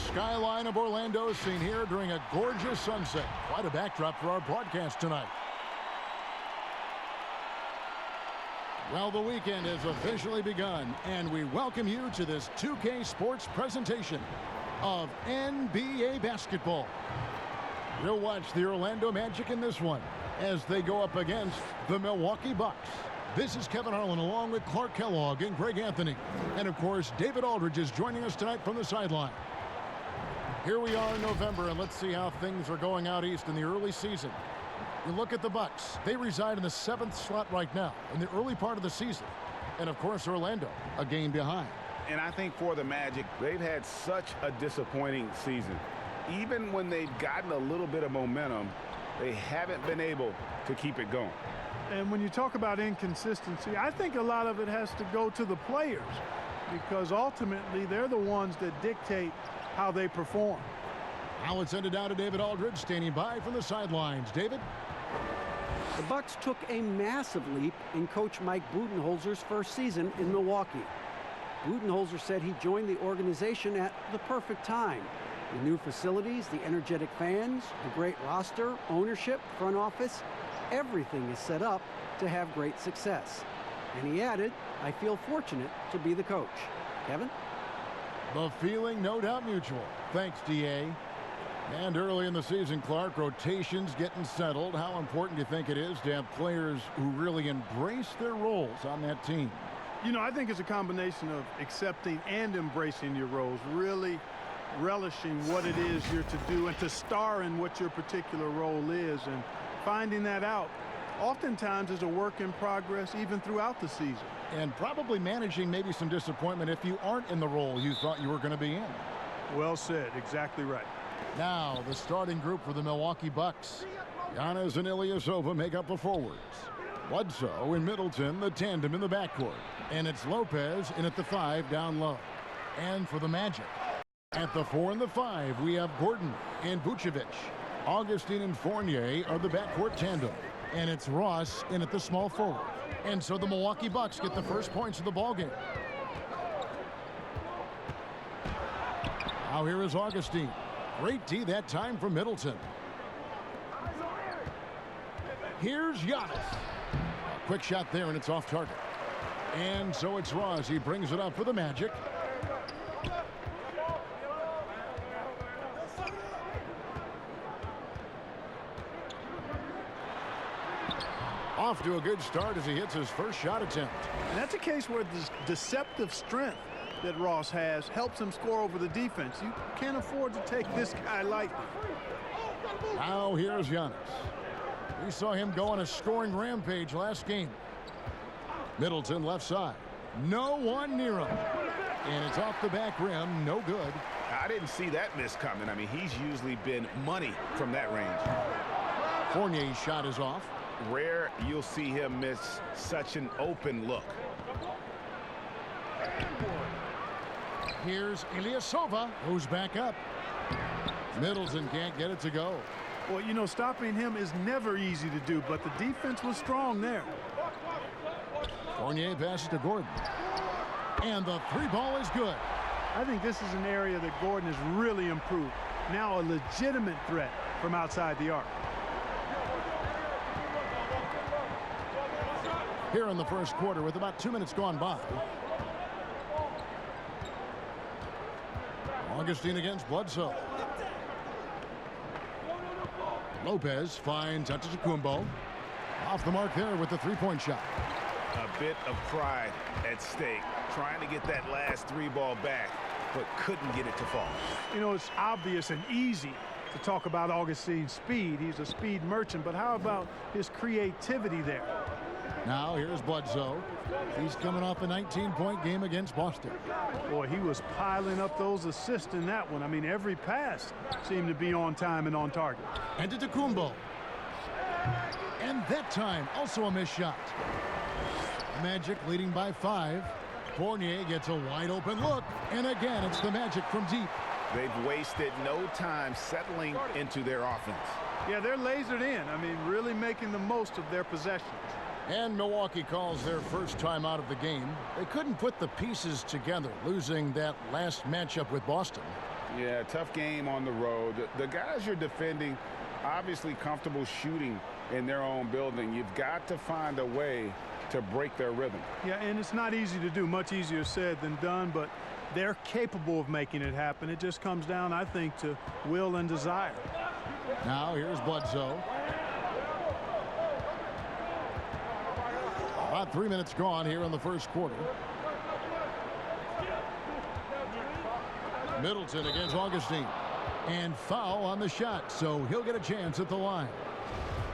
skyline of Orlando seen here during a gorgeous sunset. Quite a backdrop for our broadcast tonight. Well, the weekend has officially begun, and we welcome you to this 2K Sports presentation of NBA basketball. You'll watch the Orlando Magic in this one as they go up against the Milwaukee Bucks. This is Kevin Harlan along with Clark Kellogg and Greg Anthony. And, of course, David Aldridge is joining us tonight from the sideline. Here we are in November, and let's see how things are going out east in the early season. You look at the Bucks. They reside in the 7th slot right now in the early part of the season. And, of course, Orlando, a game behind. And I think for the Magic, they've had such a disappointing season. Even when they've gotten a little bit of momentum, they haven't been able to keep it going. And when you talk about inconsistency, I think a lot of it has to go to the players because ultimately they're the ones that dictate how they perform. Now it's ended down to David Aldridge standing by from the sidelines. David? The Bucks took a massive leap in Coach Mike Budenholzer's first season in Milwaukee. Budenholzer said he joined the organization at the perfect time. The new facilities, the energetic fans, the great roster, ownership, front office, everything is set up to have great success. And he added, I feel fortunate to be the coach. Kevin? The feeling no doubt mutual. Thanks, DA. And early in the season, Clark, rotations getting settled. How important do you think it is to have players who really embrace their roles on that team? You know, I think it's a combination of accepting and embracing your roles, really relishing what it is you're to do and to star in what your particular role is. And finding that out oftentimes is a work in progress even throughout the season. And probably managing maybe some disappointment if you aren't in the role you thought you were going to be in. Well said. Exactly right. Now the starting group for the Milwaukee Bucks. Giannis and Ilyasova make up the forwards. Bledsoe and Middleton, the tandem in the backcourt. And it's Lopez in at the 5 down low. And for the Magic, at the 4 and the 5, we have Gordon and Vucevic. Augustine and Fournier are the backcourt tandem. And it's Ross in at the small forward. And so the Milwaukee Bucks get the first points of the ballgame. Now here is Augustine. Great D that time from Middleton. Here's Giannis. A quick shot there, and it's off target. And so it's Ross. He brings it up for the Magic. Off to a good start as he hits his first shot attempt. And that's a case where the deceptive strength that Ross has helps him score over the defense. You can't afford to take this guy lightly. Now here's Giannis. We saw him go on a scoring rampage last game. Middleton left side. No one near him. And it's off the back rim. No good. I didn't see that miss coming. I mean, he's usually been money from that range. Fournier's shot is off. Rare you'll see him miss such an open look. Here's Ilyasova, who's back up. Middleton can't get it to go. Well, you know, stopping him is never easy to do, but the defense was strong there. Fournier passes to Gordon. And the 3 ball is good. I think this is an area that Gordon has really improved. Now a legitimate threat from outside the arc. Here in the first quarter with about 2 minutes gone by. Augustine against Bledsoe. Lopez finds Antetokounmpo. Off the mark there with the 3-point shot. A bit of pride at stake, trying to get that last 3 ball back, but couldn't get it to fall. You know, it's obvious and easy to talk about Augustine's speed. He's a speed merchant, but how about his creativity there? Now here's Bledsoe. He's coming off a 19-point game against Boston. Boy, he was piling up those assists in that one. I mean, every pass seemed to be on time and on target. Antetokounmpo. And that time, also a missed shot. Magic leading by 5. Fournier gets a wide open look. And again, it's the Magic from deep. They've wasted no time settling into their offense. Yeah, they're lasered in. I mean, really making the most of their possessions. And Milwaukee calls their first time out of the game. They couldn't put the pieces together, losing that last matchup with Boston. Yeah, tough game on the road. The guys you're defending, obviously comfortable shooting in their own building. You've got to find a way to break their rhythm. Yeah, and it's not easy to do. Much easier said than done, but they're capable of making it happen. It just comes down, I think, to will and desire. Now here's Bledsoe. About 3 minutes gone here in the first quarter. Middleton against Augustine. And foul on the shot, so he'll get a chance at the line.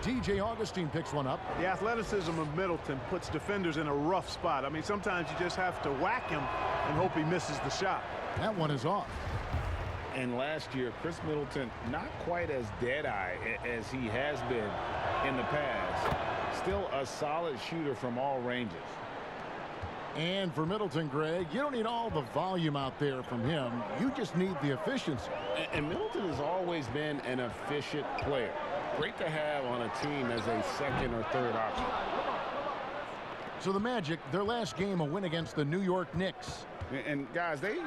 DJ Augustine picks one up. The athleticism of Middleton puts defenders in a rough spot. I mean, sometimes you just have to whack him and hope he misses the shot. That one is off. And last year, Chris Middleton, not quite as dead-eye as he has been in the past. Still a solid shooter from all ranges. And for Middleton, Greg, you don't need all the volume out there from him. You just need the efficiency. And Middleton has always been an efficient player. Great to have on a team as a second or third option. So the Magic, their last game, a win against the New York Knicks. And guys, they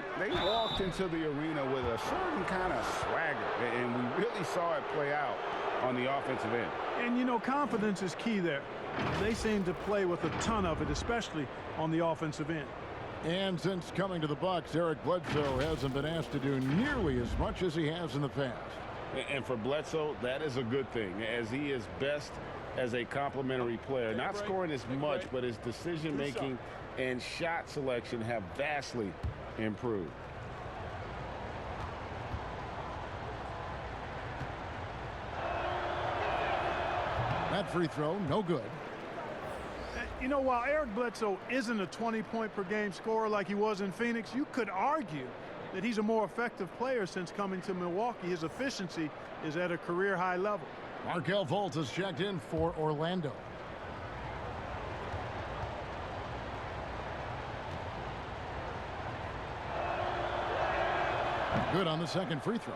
walked into the arena with a certain kind of swagger, and we really saw it play out on the offensive end. And, you know, confidence is key there. They seem to play with a ton of it, especially on the offensive end. And since coming to the Bucks, Eric Bledsoe hasn't been asked to do nearly as much as he has in the past. And for Bledsoe, that is a good thing, as he is best as a complementary player. Not scoring as much, but his decision-making and shot selection have vastly improved. That free throw, no good. You know, while Eric Bledsoe isn't a 20-point-per-game scorer like he was in Phoenix, you could argue that he's a more effective player since coming to Milwaukee. His efficiency is at a career-high level. Markelle Fultz has checked in for Orlando. Good on the second free throw.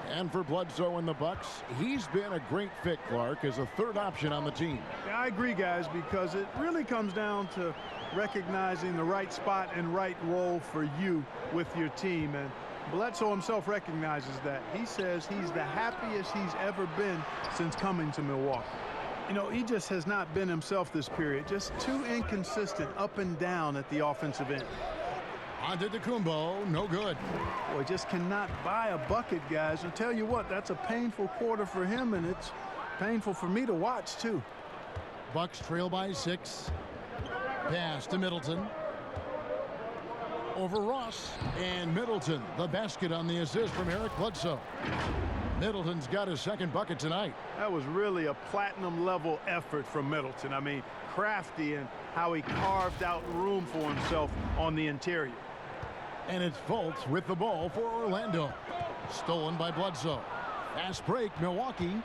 And for Bledsoe and the Bucks, he's been a great fit, Clark, as a third option on the team. Yeah, I agree, guys, because it really comes down to recognizing the right spot and right role for you with your team. And Bledsoe himself recognizes that. He says he's the happiest he's ever been since coming to Milwaukee. You know, he just has not been himself this period. Just too inconsistent up and down at the offensive end. Antetokounmpo, no good. Boy, just cannot buy a bucket, guys. I'll tell you what, that's a painful quarter for him, and it's painful for me to watch, too. Bucks trail by 6. Pass to Middleton. Over Ross. And Middleton, the basket on the assist from Eric Bledsoe. Middleton's got his second bucket tonight. That was really a platinum-level effort from Middleton. I mean, crafty in how he carved out room for himself on the interior. And it's Fultz with the ball for Orlando. Stolen by Bledsoe. Fast break, Milwaukee.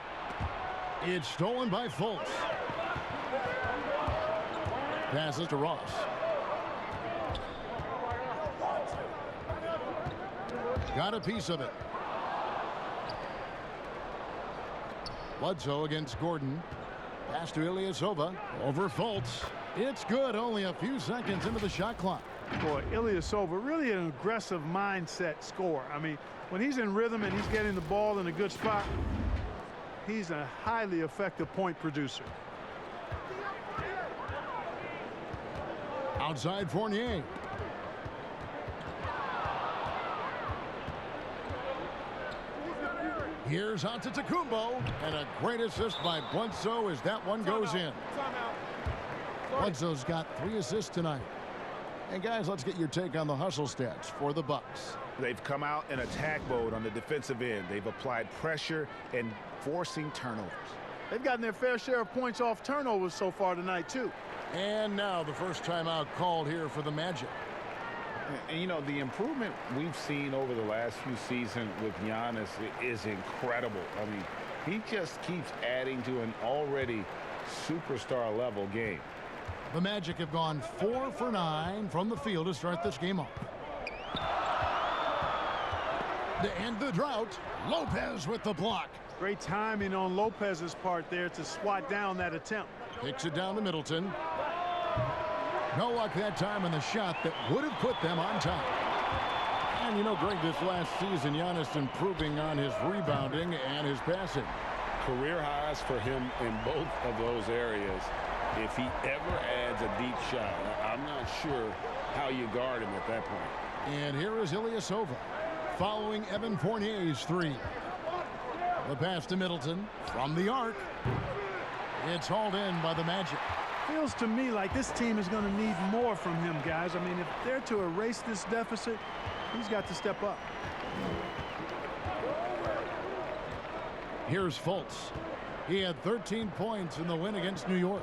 It's stolen by Fultz. Passes to Ross. Got a piece of it. Bledsoe against Gordon. Pass to Ilyasova. Over Fultz. It's good. Only a few seconds into the shot clock. Boy, Ilyasova, really an aggressive mindset scorer. I mean, when he's in rhythm and he's getting the ball in a good spot, he's a highly effective point producer. Outside Fournier. Here's Antetokounmpo, and a great assist by Bledsoe as that one goes in. Bledsoe's got 3 assists tonight. And guys, let's get your take on the hustle stats for the Bucks. They've come out in attack mode on the defensive end. They've applied pressure and forcing turnovers. They've gotten their fair share of points off turnovers so far tonight, too. And now the first timeout called here for the Magic. And, you know, the improvement we've seen over the last few seasons with Giannis is incredible. I mean, he just keeps adding to an already superstar-level game. The Magic have gone 4 for 9 from the field to start this game off. To end the drought, Lopez with the block. Great timing on Lopez's part there to swat down that attempt. Kicks it down to Middleton. No luck that time in the shot that would have put them on top. And you know, Greg, this last season, Giannis improving on his rebounding and his passing. Career highs for him in both of those areas. If he ever adds a deep shot, I'm not sure how you guard him at that point. And here is Ilyasova following Evan Fournier's three. The pass to Middleton from the arc. It's hauled in by the Magic. Feels to me like this team is going to need more from him, guys. I mean, if they're to erase this deficit, he's got to step up. Here's Fultz. He had 13 points in the win against New York.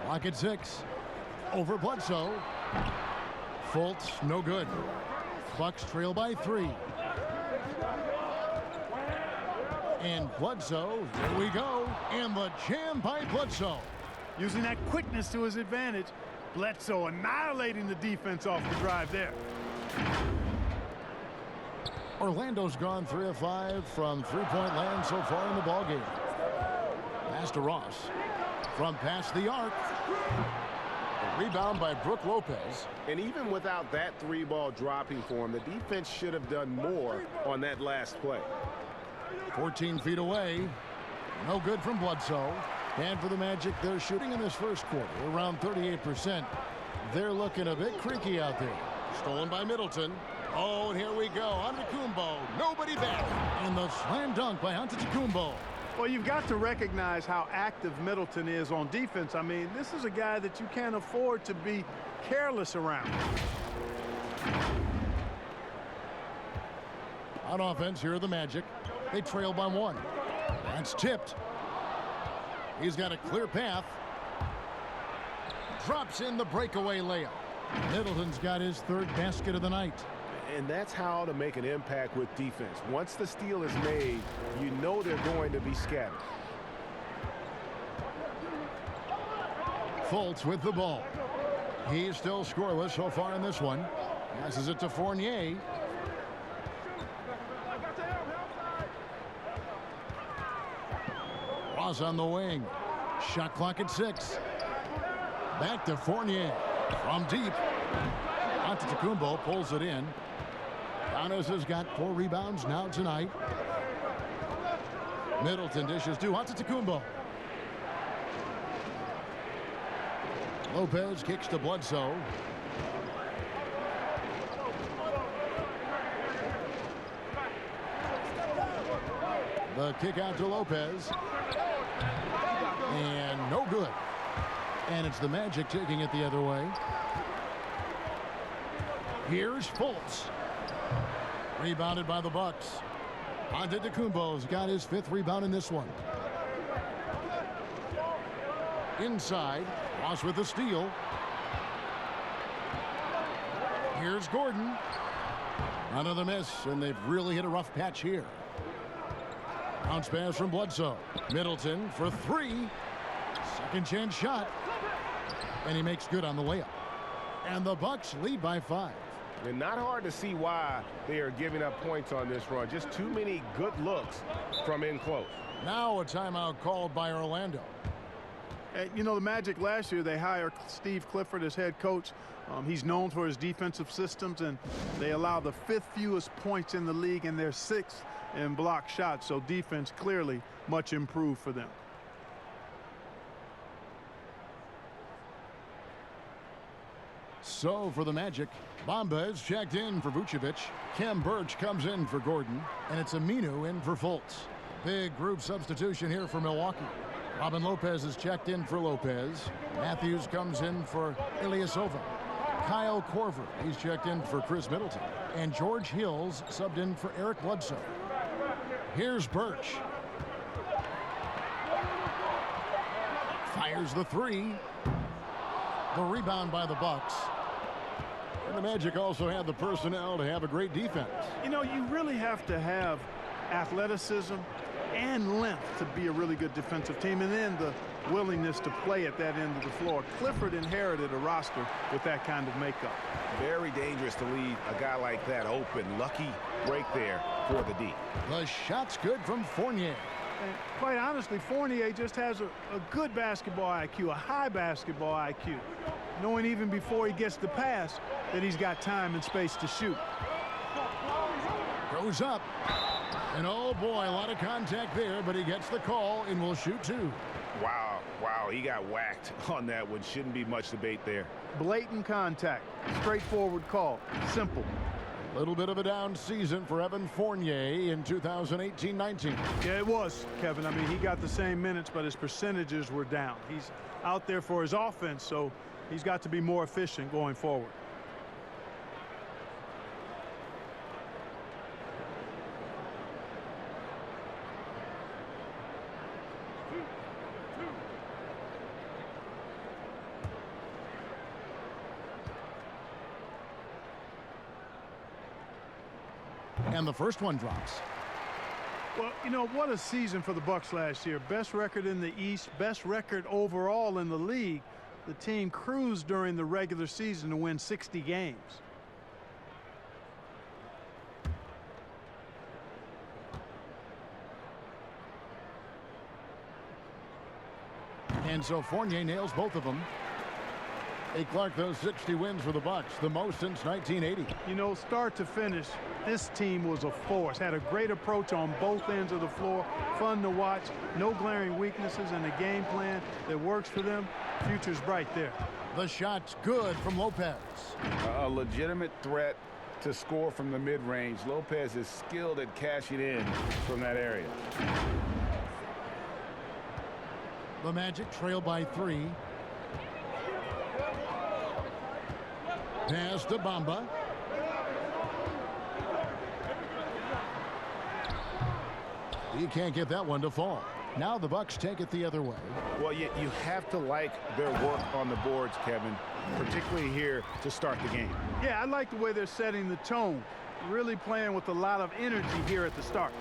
Clock at 6. Over Bledsoe. Fultz, no good. Bucks trail by 3. And Bledsoe, here we go. And the jam by Bledsoe. Using that quickness to his advantage. Bledsoe annihilating the defense off the drive there. Orlando's gone 3 of 5 from three-point land so far in the ballgame. Pass to Ross. From past the arc. A rebound by Brook Lopez. And even without that three-ball dropping for him, the defense should have done more on that last play. 14 feet away. No good from Bledsoe. And for the Magic, they're shooting in this first quarter around 38%. They're looking a bit creaky out there. Stolen by Middleton. Oh, and here we go. Antetokounmpo. Nobody back. And the slam dunk by Antetokounmpo. Well, you've got to recognize how active Middleton is on defense. I mean, this is a guy that you can't afford to be careless around. On offense, here are the Magic. They trail by 1. That's tipped. He's got a clear path. Drops in the breakaway layup. Middleton's got his third basket of the night. And that's how to make an impact with defense. Once the steal is made, you know they're going to be scattered. Fultz with the ball. He's still scoreless so far in this one. Passes it to Fournier. Ross on the wing. Shot clock at 6. Back to Fournier. From deep. Antetokounmpo pulls it in. Giannis has got 4 rebounds now tonight. Middleton dishes to Antetokounmpo. Lopez kicks to Bledsoe. The kick out to Lopez. And no good. And it's the Magic taking it the other way. Here's Fultz. Rebounded by the Bucks. Antetokounmpo's got his 5th rebound in this one. Inside. Ross with the steal. Here's Gordon. Another miss, and they've really hit a rough patch here. Bounce pass from Bledsoe. Middleton for 3. Second chance shot. And he makes good on the layup. And the Bucks lead by 5. And not hard to see why they are giving up points on this run. Just too many good looks from in close. Now a timeout called by Orlando. You know, the Magic last year, they hired Steve Clifford as head coach. He's known for his defensive systems, and they allow the 5th fewest points in the league, and they're 6th in block shots. So defense clearly much improved for them. So for the Magic, Bamba is checked in for Vucevic. Kem Birch comes in for Gordon, and it's Aminu in for Fultz. Big group substitution here for Milwaukee. Robin Lopez is checked in for Lopez. Matthews comes in for Ilyasova. Kyle Korver, he's checked in for Chris Middleton. And George Hills subbed in for Eric Bledsoe. Here's Birch. Fires the 3. The rebound by the Bucks. And the Magic also have the personnel to have a great defense. You know, you really have to have athleticism and length to be a really good defensive team, and then the willingness to play at that end of the floor. Clifford inherited a roster with that kind of makeup. Very dangerous to leave a guy like that open. Lucky break there for the D. The shot's good from Fournier. And quite honestly, Fournier just has a good basketball IQ, a high basketball IQ, knowing even before he gets the pass that he's got time and space to shoot. Goes up. And oh boy, a lot of contact there, but he gets the call and will shoot two. Wow, he got whacked on that one. Shouldn't be much debate there. Blatant contact, straightforward call, simple. A little bit of a down season for Evan Fournier in 2018-19. Yeah, it was, Kevin. I mean, he got the same minutes, but his percentages were down. He's out there for his offense, so he's got to be more efficient going forward. And the first one drops. Well, you know, what a season for the Bucks last year. Best record in the East, best record overall in the league. The team cruised during the regular season to win 60 games. And so Fournier nails both of them. Hey, Clark, those 60 wins for the Bucks, the most since 1980. You know, start to finish, this team was a force. Had a great approach on both ends of the floor. Fun to watch. No glaring weaknesses, and a game plan that works for them. Future's bright there. The shot's good from Lopez. A legitimate threat to score from the mid-range. Lopez is skilled at cashing in from that area. The Magic trail by 3. Pass to Bamba. He can't get that one to fall. Now the Bucks take it the other way. Well, you have to like their work on the boards, Kevin, particularly here to start the game. Yeah, I like the way they're setting the tone. Really playing with a lot of energy here at the start.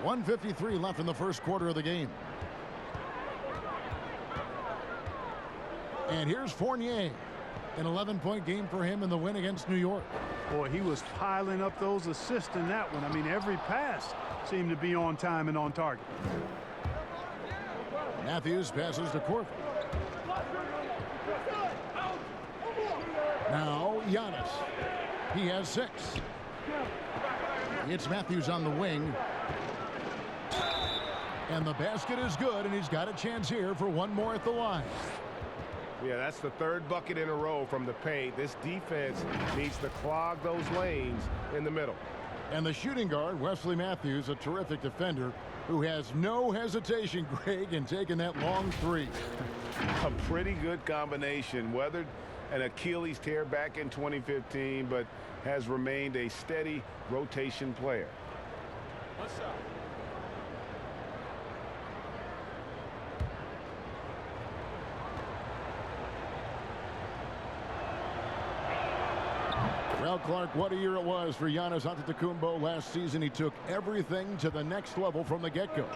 1:53 left in the first quarter of the game. And here's Fournier. An 11-point game for him in the win against New York. Boy, he was piling up those assists in that one. I mean, every pass seemed to be on time and on target. Matthews passes to Corver. Now Giannis. He has 6. It's Matthews on the wing. And the basket is good, and he's got a chance here for one more at the line. Yeah, that's the third bucket in a row from the paint. This defense needs to clog those lanes in the middle. And the shooting guard, Wesley Matthews, a terrific defender who has no hesitation, Greg, in taking that long 3. A pretty good combination. Weathered an Achilles tear back in 2015, but has remained a steady rotation player. What's up? Well, Clark, what a year it was for Giannis Antetokounmpo last season. He took everything to the next level from the get-go.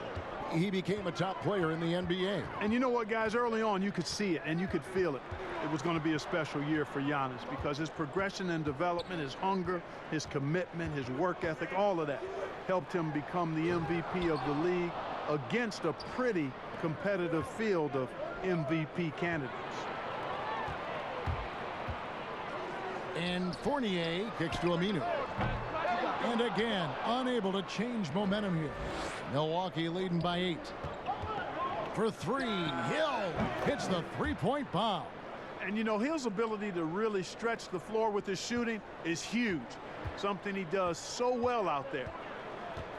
He became a top player in the NBA. And you know what, guys? Early on, you could see it and you could feel it. It was going to be a special year for Giannis because his progression and development, his hunger, his commitment, his work ethic, all of that helped him become the MVP of the league against a pretty competitive field of MVP candidates. And Fournier kicks to Aminu. And again, unable to change momentum here. Milwaukee leading by 8. For 3, Hill hits the three-point bomb. And, you know, Hill's ability to really stretch the floor with his shooting is huge. Something he does so well out there.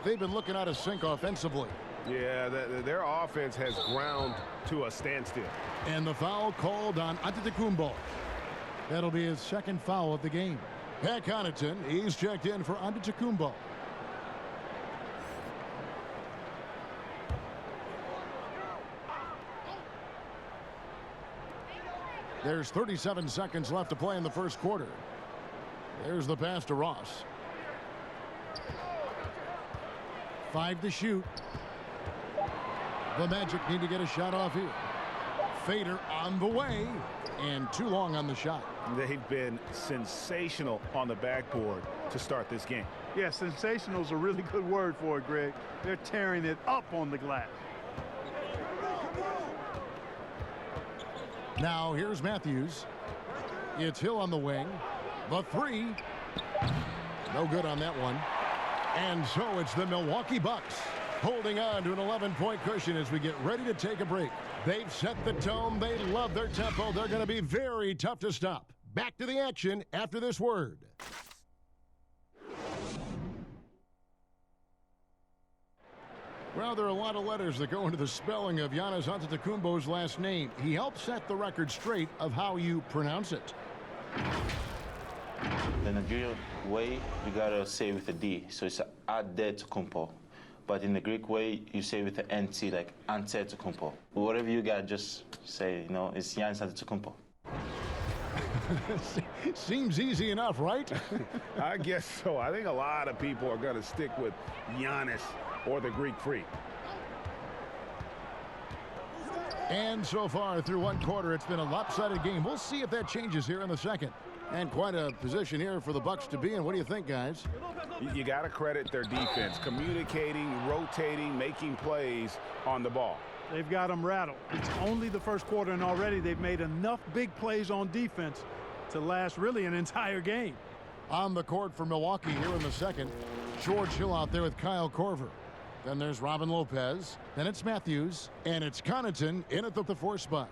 They've been looking out of sync offensively. Yeah, their offense has ground to a standstill. And the foul called on Antetokounmpo. That'll be his second foul of the game. Pat Connaughton, he's checked in for Antetokounmpo. There's 37 seconds left to play in the first quarter. There's the pass to Ross. 5 to shoot. The Magic need to get a shot off here. Fader on the way, and too long on the shot. They've been sensational on the backboard to start this game. Yeah, sensational is a really good word for it, Greg. They're tearing it up on the glass. Now here's Matthews. It's Hill on the wing. The three. No good on that one. And so it's the Milwaukee Bucks holding on to an 11-point cushion as we get ready to take a break. They've set the tone. They love their tempo. They're going to be very tough to stop. Back to the action after this word. Well, there are a lot of letters that go into the spelling of Giannis Antetokounmpo's last name. He helped set the record straight of how you pronounce it. The Nigerian way, you gotta say with a D, so it's Antetokounmpo. But in the Greek way, you say with the NT, like Antetokounmpo. Whatever you got, just say, you know, it's Giannis Antetokounmpo. Seems easy enough, right? I guess so. I think a lot of people are going to stick with Giannis or the Greek Freak. And so far through one quarter, it's been a lopsided game. We'll see if that changes here in the second. And quite a position here for the Bucks to be in. What do you think, guys? You got to credit their defense, communicating, rotating, making plays on the ball. They've got them rattled. It's only the first quarter, and already they've made enough big plays on defense to last really an entire game. On the court for Milwaukee here in the second, George Hill out there with Kyle Korver. Then there's Robin Lopez. Then it's Matthews. And it's Connaughton in at the fourth spot.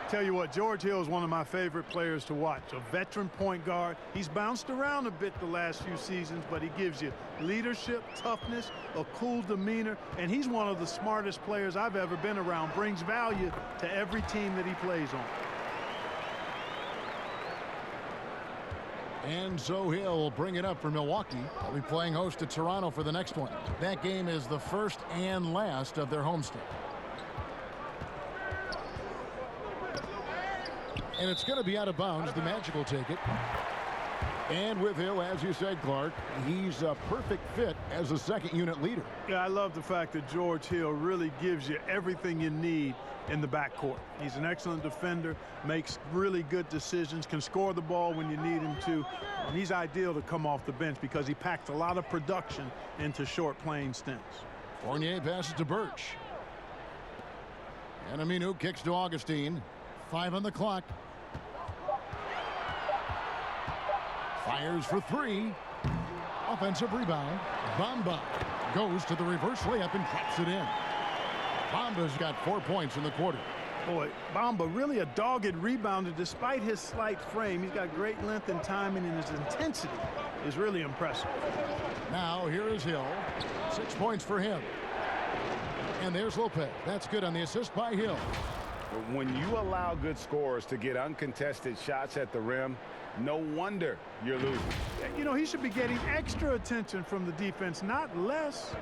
Tell you what, George Hill is one of my favorite players to watch. A veteran point guard. He's bounced around a bit the last few seasons, but he gives you leadership, toughness, a cool demeanor, and he's one of the smartest players I've ever been around. Brings value to every team that he plays on. And so Hill will bring it up for Milwaukee. They'll be playing host to Toronto for the next one. That game is the first and last of their homestand. And it's going to be out of bounds. The Magic will take it. And with Hill, as you said, Clark, he's a perfect fit as a second unit leader. Yeah, I love the fact that George Hill really gives you everything you need in the backcourt. He's an excellent defender, makes really good decisions, can score the ball when you need him to. And he's ideal to come off the bench because he packs a lot of production into short playing stints. Fournier passes to Birch. And Aminu kicks to Augustine. 5 on the clock. Fires for 3. Offensive rebound. Bamba goes to the reverse layup and traps it in. Bamba's got 4 points in the quarter. Boy, Bamba really a dogged rebounder despite his slight frame. He's got great length and timing, and his intensity is really impressive. Now here is Hill. 6 points for him. And there's Lopez. That's good on the assist by Hill. When you allow good scorers to get uncontested shots at the rim, no wonder you're losing. You know, he should be getting extra attention from the defense, not less.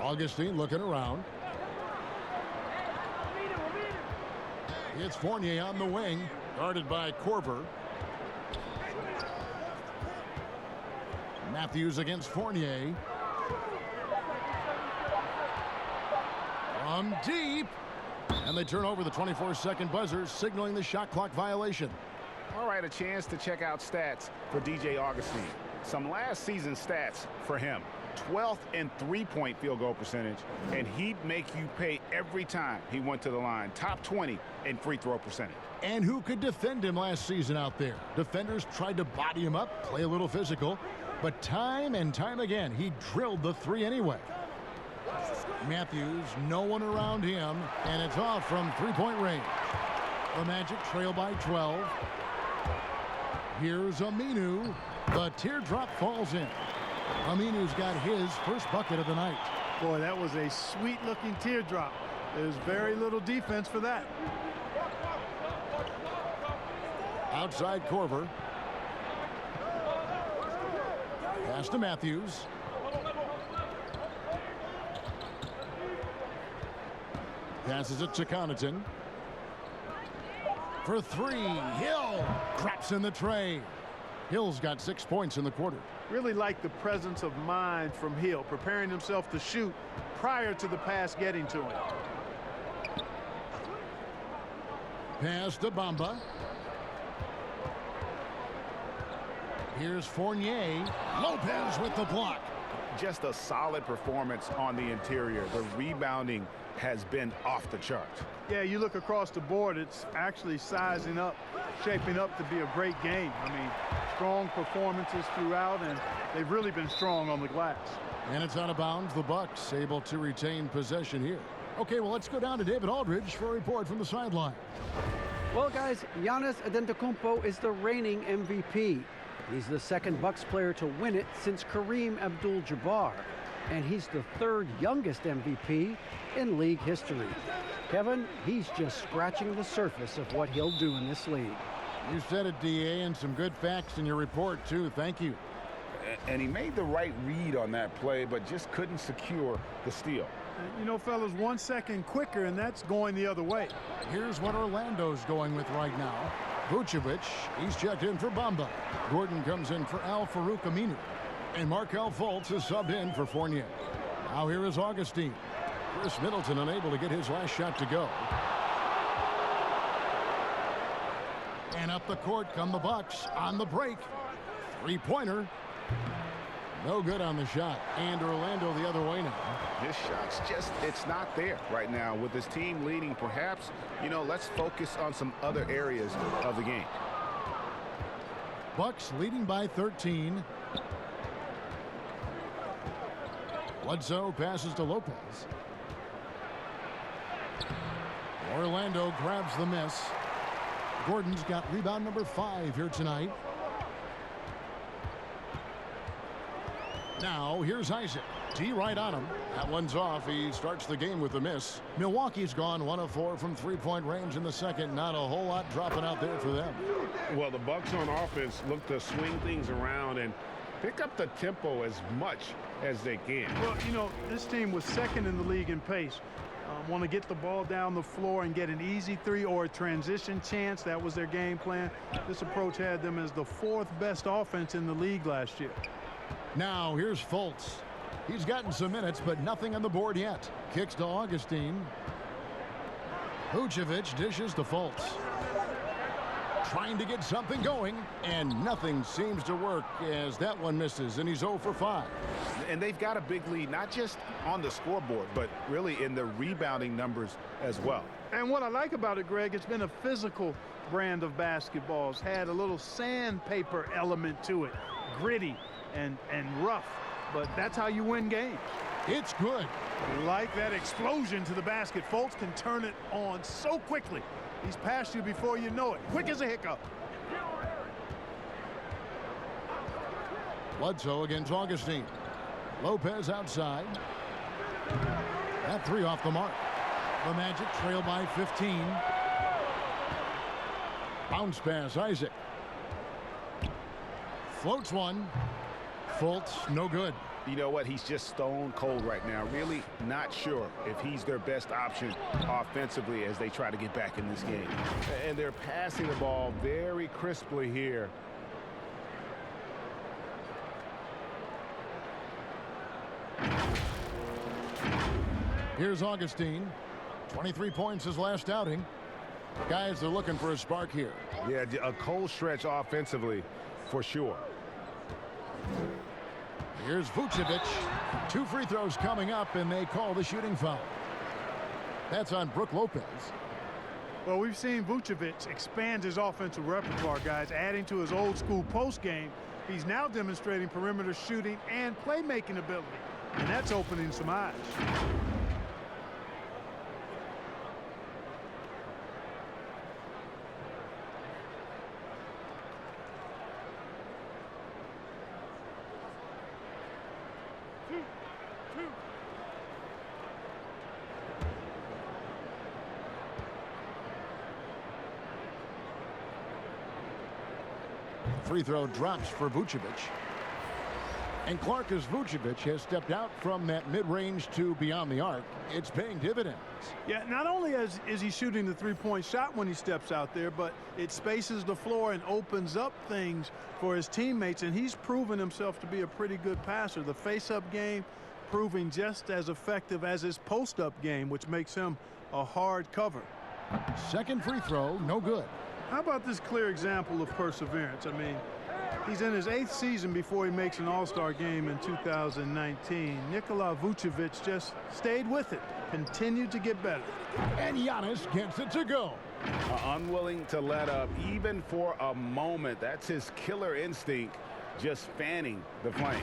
Augustine looking around. It's Fournier on the wing, guarded by Korver. Matthews against Fournier. From deep. And they turn over the 24-second buzzer, signaling the shot clock violation. All right, a chance to check out stats for DJ Augustine. Some last season stats for him. 12th in three-point field goal percentage, and he'd make you pay every time he went to the line. Top 20 in free throw percentage. And who could defend him last season out there? Defenders tried to body him up, play a little physical, but time and time again, he drilled the 3 anyway. Matthews, no one around him, and it's off from three-point range. The Magic trail by 12. Here's Aminu. The teardrop falls in. Aminu's got his first bucket of the night. Boy, that was a sweet-looking teardrop. There's very little defense for that. Outside Korver. Pass to Matthews. Passes it to Connaughton. For 3, Hill drops in the tray. Hill's got 6 points in the quarter. Really like the presence of mind from Hill, preparing himself to shoot prior to the pass getting to him. Pass to Bamba. Here's Fournier. Lopez with the block. Just a solid performance on the interior. The rebounding has been off the charts. Yeah, you look across the board, it's actually sizing up, shaping up to be a great game. I mean, strong performances throughout, and they've really been strong on the glass. And it's out of bounds. The Bucks able to retain possession here. Okay, well, let's go down to David Aldridge for a report from the sideline. Well, guys, Giannis Antetokounmpo is the reigning MVP. He's the second Bucks player to win it since Kareem Abdul-Jabbar. And he's the third youngest MVP in league history. Kevin, he's just scratching the surface of what he'll do in this league. You said it, DA, and some good facts in your report, too. Thank you. And he made the right read on that play, but just couldn't secure the steal. You know, fellas, 1 second quicker, and that's going the other way. Here's what Orlando's going with right now. Vucevic, he's checked in for Bamba. Gordon comes in for Al Farouk Aminu. And Markelle Fultz is subbed in for Fournier. Now here is Augustine. Chris Middleton unable to get his last shot to go. And up the court come the Bucks on the break. Three-pointer. No good on the shot. And Orlando the other way now. His shot's just, it's not there right now. With his team leading, perhaps, you know, let's focus on some other areas of the game. Bucks leading by 13. Bledsoe passes to Lopez. Orlando grabs the miss. Gordon's got rebound number 5 here tonight. Now here's Isaac. T right on him. That one's off. He starts the game with a miss. Milwaukee's gone 1 of 4 from three-point range in the second. Not a whole lot dropping out there for them. Well, the Bucks on offense look to swing things around and pick up the tempo as much as they can. Well, you know, this team was second in the league in pace. Want to get the ball down the floor and get an easy three or a transition chance. That was their game plan. This approach had them as the 4th best offense in the league last year. Now here's Fultz. He's gotten some minutes, but nothing on the board yet. Kicks to Augustine. Vucevic dishes to Fultz. Trying to get something going, and nothing seems to work as that one misses, and he's 0 for 5. And they've got a big lead, not just on the scoreboard, but really in the rebounding numbers as well. And what I like about it, Greg, it's been a physical brand of basketball. It's had a little sandpaper element to it, gritty and rough, but that's how you win games. It's good. Like that explosion to the basket. Fultz can turn it on so quickly. He's past you before you know it. Quick as a hiccup. Bledsoe against Augustine. Lopez outside. That 3 off the mark. The Magic trail by 15. Bounce pass, Isaac. Floats one. Fultz, no good. You know what? He's just stone cold right now. Really not sure if he's their best option offensively as they try to get back in this game. And they're passing the ball very crisply here. Here's Augustine. 23 points his last outing. Guys are looking for a spark here. Yeah, a cold stretch offensively for sure. Here's Vucevic. 2 free throws coming up, and they call the shooting foul. That's on Brook Lopez. Well, we've seen Vucevic expand his offensive repertoire, guys, adding to his old school post game. He's now demonstrating perimeter shooting and playmaking ability, and that's opening some eyes. Free throw drops for Vucevic. And Clark, as Vucevic has stepped out from that mid-range to beyond the arc, it's paying dividends. Yeah, not only is he shooting the three-point shot when he steps out there, but it spaces the floor and opens up things for his teammates, and he's proven himself to be a pretty good passer. The face-up game proving just as effective as his post-up game, which makes him a hard cover. Second free throw, no good. How about this clear example of perseverance? I mean, he's in his 8th season before he makes an All-Star game in 2019. Nikola Vucevic just stayed with it, continued to get better. And Giannis gets it to go. Unwilling to let up even for a moment. That's his killer instinct, just fanning the flame.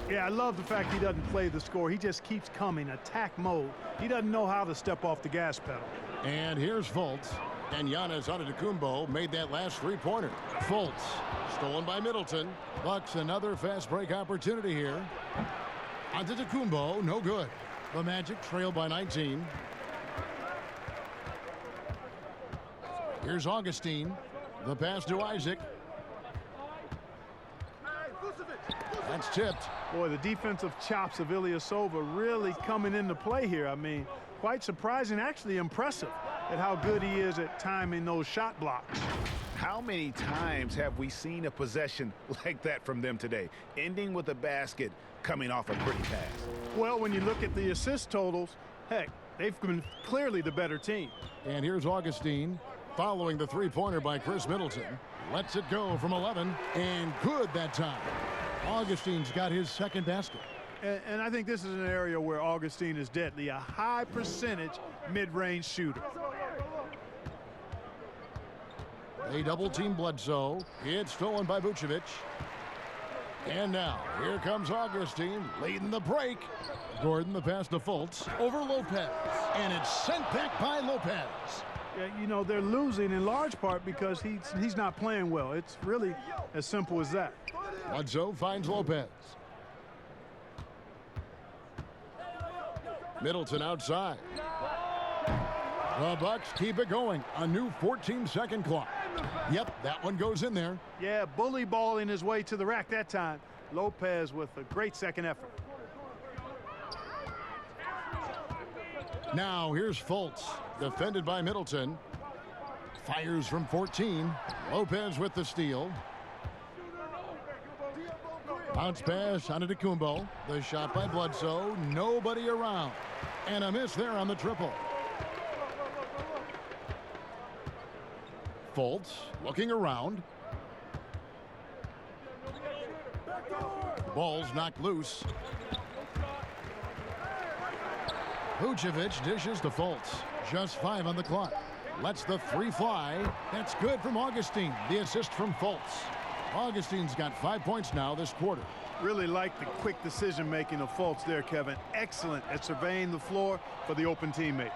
Yeah, I love the fact he doesn't play the score. He just keeps coming, attack mode. He doesn't know how to step off the gas pedal. And here's Fultz. And Giannis Antetokounmpo made that last three-pointer. Fultz, stolen by Middleton. Bucks another fast break opportunity here. Antetokounmpo, no good. The Magic trail by 19. Here's Augustine. The pass to Isaac. That's tipped. Boy, the defensive chops of Ilyasova really coming into play here. I mean, quite surprising, actually impressive at how good he is at timing those shot blocks. How many times have we seen a possession like that from them today, ending with a basket coming off a pretty pass? Well, when you look at the assist totals, heck, they've been clearly the better team. And here's Augustine following the three-pointer by Chris Middleton. Lets it go from 11, and good that time. Augustine's got his second basket. And I think this is an area where Augustine is deadly, a high percentage mid-range shooter. They double-team Bledsoe. It's stolen by Vucevic. And now, here comes Augustine leading the break. Gordon, the pass to Fultz over Lopez. And it's sent back by Lopez. Yeah, you know, they're losing in large part because he's not playing well. It's really as simple as that. Bledsoe finds Lopez. Middleton outside. The Bucks keep it going. A new 14-second clock. Yep, that one goes in there. Yeah, bully balling his way to the rack that time. Lopez with a great second effort. Now here's Fultz, defended by Middleton. Fires from 14. Lopez with the steal. Bounce pass Antetokounmpo. The shot by Bledsoe. Nobody around. And a miss there on the triple. Fultz looking around. Ball's knocked loose. Vucevic dishes to Fultz. Just 5 on the clock. Lets the three fly. That's good from Augustine. The assist from Fultz. Augustine's got 5 points now this quarter. Really like the quick decision-making of Fultz there, Kevin. Excellent at surveying the floor for the open teammate.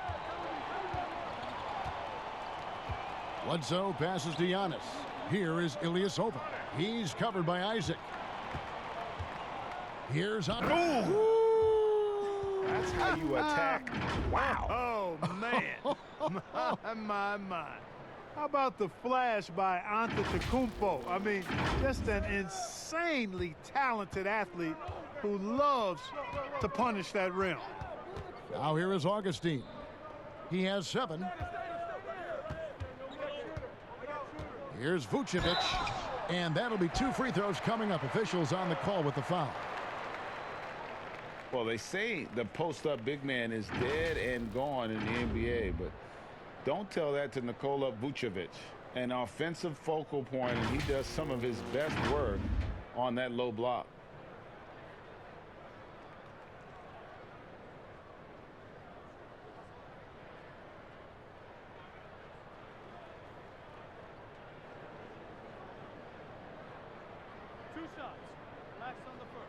Bledsoe passes to Giannis. Here is Ilyasova. He's covered by Isaac. Here's on. That's how you attack. Wow. Oh, man. my. How about the flash by Antetokounmpo? I mean, just an insanely talented athlete who loves to punish that rim. Now here is Augustine. He has 7. Here's Vucevic. And that'll be 2 free throws coming up. Officials on the call with the foul. Well, they say the post-up big man is dead and gone in the NBA, but don't tell that to Nikola Vucevic, an offensive focal point, and he does some of his best work on that low block. Two shots. Relax on the first.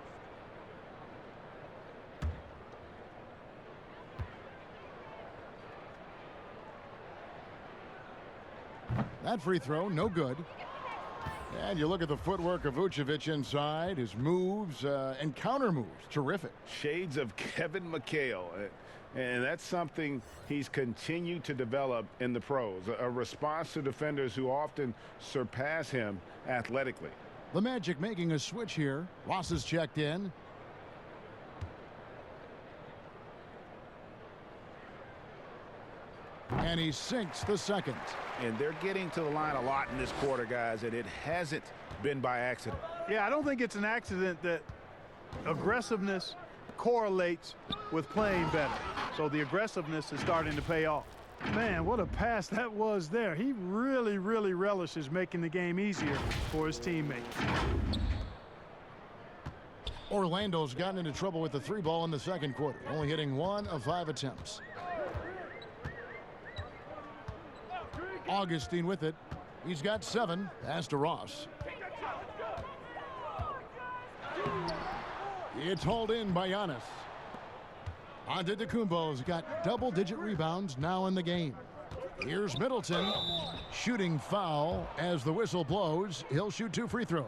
That free throw, no good. And you look at the footwork of Vucevic inside, his moves and counter moves, terrific. Shades of Kevin McHale, and that's something he's continued to develop in the pros, a response to defenders who often surpass him athletically. The Magic making a switch here. Ross is checked in. And he sinks the second. And they're getting to the line a lot in this quarter, guys, and it hasn't been by accident. Yeah, I don't think it's an accident that aggressiveness correlates with playing better. So the aggressiveness is starting to pay off. Man, what a pass that was there. He really, really relishes making the game easier for his teammates. Orlando's gotten into trouble with the 3-ball in the second quarter, only hitting 1 of 5 attempts. Augustine with it. He's got 7. Pass to Ross. It's hauled in by Giannis. Antetokounmpo's got double-digit rebounds now in the game. Here's Middleton. Shooting foul as the whistle blows. He'll shoot 2 free throws.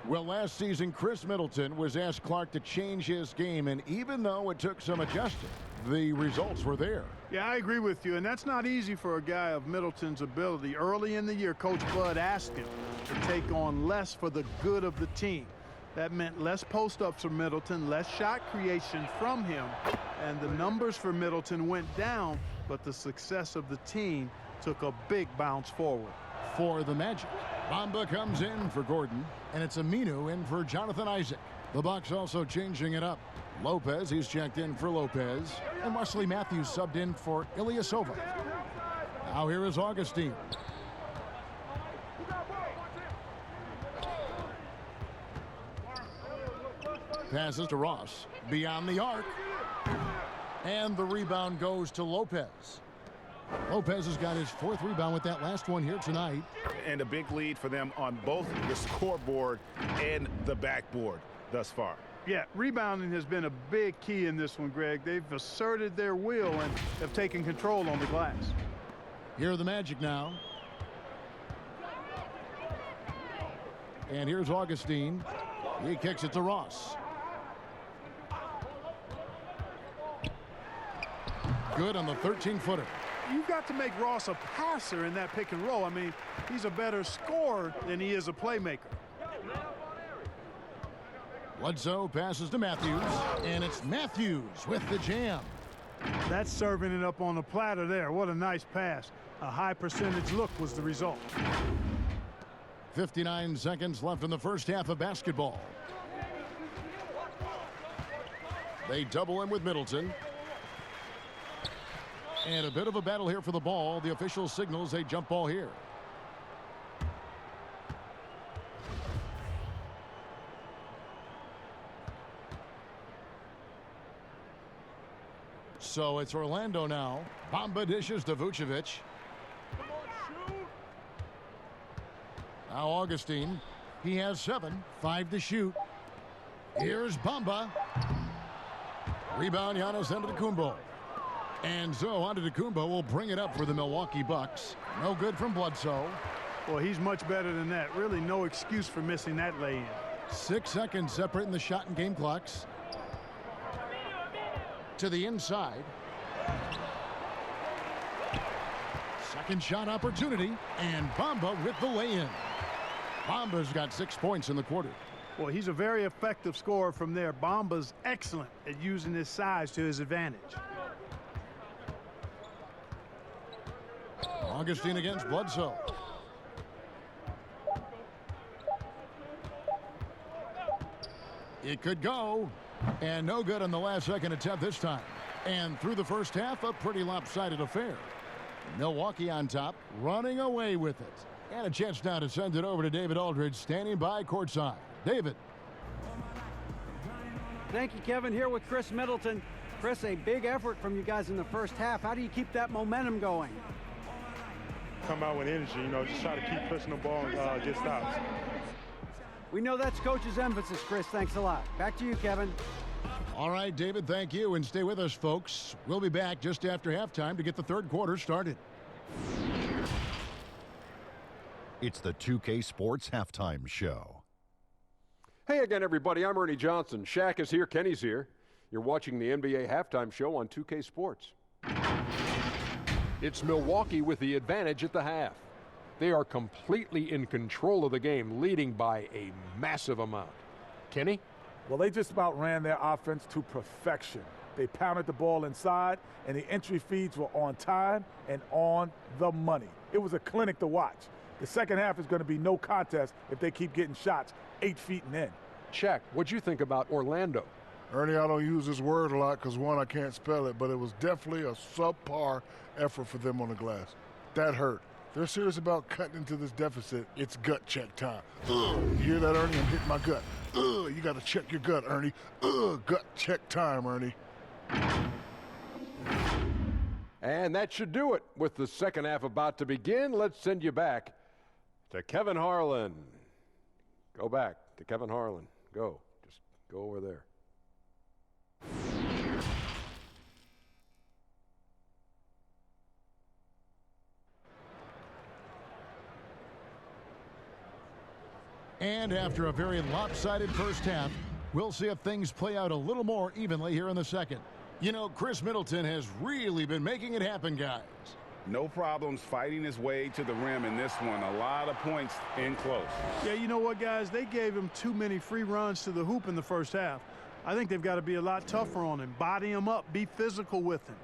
Well, last season, Chris Middleton was asked Clark to change his game, and even though it took some adjusting, the results were there. Yeah, I agree with you, and that's not easy for a guy of Middleton's ability. Early in the year, Coach Bud asked him to take on less for the good of the team. That meant less post-ups for Middleton, less shot creation from him, and the numbers for Middleton went down, but the success of the team took a big bounce forward. For the Magic, Bamba comes in for Gordon, and it's Aminu in for Jonathan Isaac. The Bucks also changing it up. Lopez, he's checked in for Lopez, and Wesley Matthews subbed in for Ilyasova. Now here is Augustine. Passes to Ross, beyond the arc, and the rebound goes to Lopez. Lopez has got his 4th rebound with that last one here tonight. And a big lead for them on both the scoreboard and the backboard thus far. Yeah, rebounding has been a big key in this one, Greg. They've asserted their will and have taken control on the glass. Here are the Magic now. And here's Augustine. He kicks it to Ross. Good on the 13-footer. You've got to make Ross a passer in that pick and roll. I mean, he's a better scorer than he is a playmaker. Bledsoe passes to Matthews, and it's Matthews with the jam. That's serving it up on the platter there. What a nice pass. A high percentage look was the result. 59 seconds left in the first half of basketball. They double him with Middleton. And a bit of a battle here for the ball. The official signals a jump ball here. So it's Orlando now. Bamba dishes to Vucevic. Now Augustine. He has 7. 5 to shoot. Here's Bamba. Rebound Giannis Antetokounmpo. And so Antetokounmpo will bring it up for the Milwaukee Bucks. No good from Bledsoe. Well, he's much better than that. Really no excuse for missing that lay-in. 6 seconds separating the shot and game clocks. To the inside. Second shot opportunity. And Bamba with the lay-in. Bamba's got 6 points in the quarter. Well, he's a very effective scorer from there. Bamba's excellent at using his size to his advantage. Augustine against Bledsoe. It could go. And no good on the last second attempt this time. And through the first half, a pretty lopsided affair. Milwaukee on top, running away with it. And a chance now to send it over to David Aldridge, standing by courtside. David. Thank you, Kevin. Here with Chris Middleton. Chris, a big effort from you guys in the first half. How do you keep that momentum going? Come out with energy, just try to keep pushing the ball and get stops. We know that's Coach's emphasis, Chris. Thanks a lot. Back to you, Kevin. All right, David, thank you. And stay with us, folks. We'll be back just after halftime to get the third quarter started. It's the 2K Sports Halftime Show. Hey again, everybody. I'm Ernie Johnson. Shaq is here. Kenny's here. You're watching the NBA Halftime Show on 2K Sports. It's Milwaukee with the advantage at the half. They are completely in control of the game, leading by a massive amount. Kenny? Well, they just about ran their offense to perfection. They pounded the ball inside, and the entry feeds were on time and on the money. It was a clinic to watch. The second half is going to be no contest if they keep getting shots 8 feet and in. Shaq, what'd you think about Orlando? Ernie, I don't use this word a lot because, one, I can't spell it, but it was definitely a subpar effort for them on the glass. That hurt. They're serious about cutting into this deficit. It's gut check time. Ugh, you hear that, Ernie? I'm hitting my gut. Ugh, you got to check your gut, Ernie. Ugh, gut check time, Ernie. And that should do it. With the second half about to begin, let's send you back to Kevin Harlan. Go back to Kevin Harlan. Go. Just go over there. And after a very lopsided first half, we'll see if things play out a little more evenly here in the second. You know, Chris Middleton has really been making it happen, guys. No problems fighting his way to the rim in this one. A lot of points in close. Yeah, you know what, guys? They gave him too many free runs to the hoop in the first half. I think they've got to be a lot tougher on him. Body him up. Be physical with him.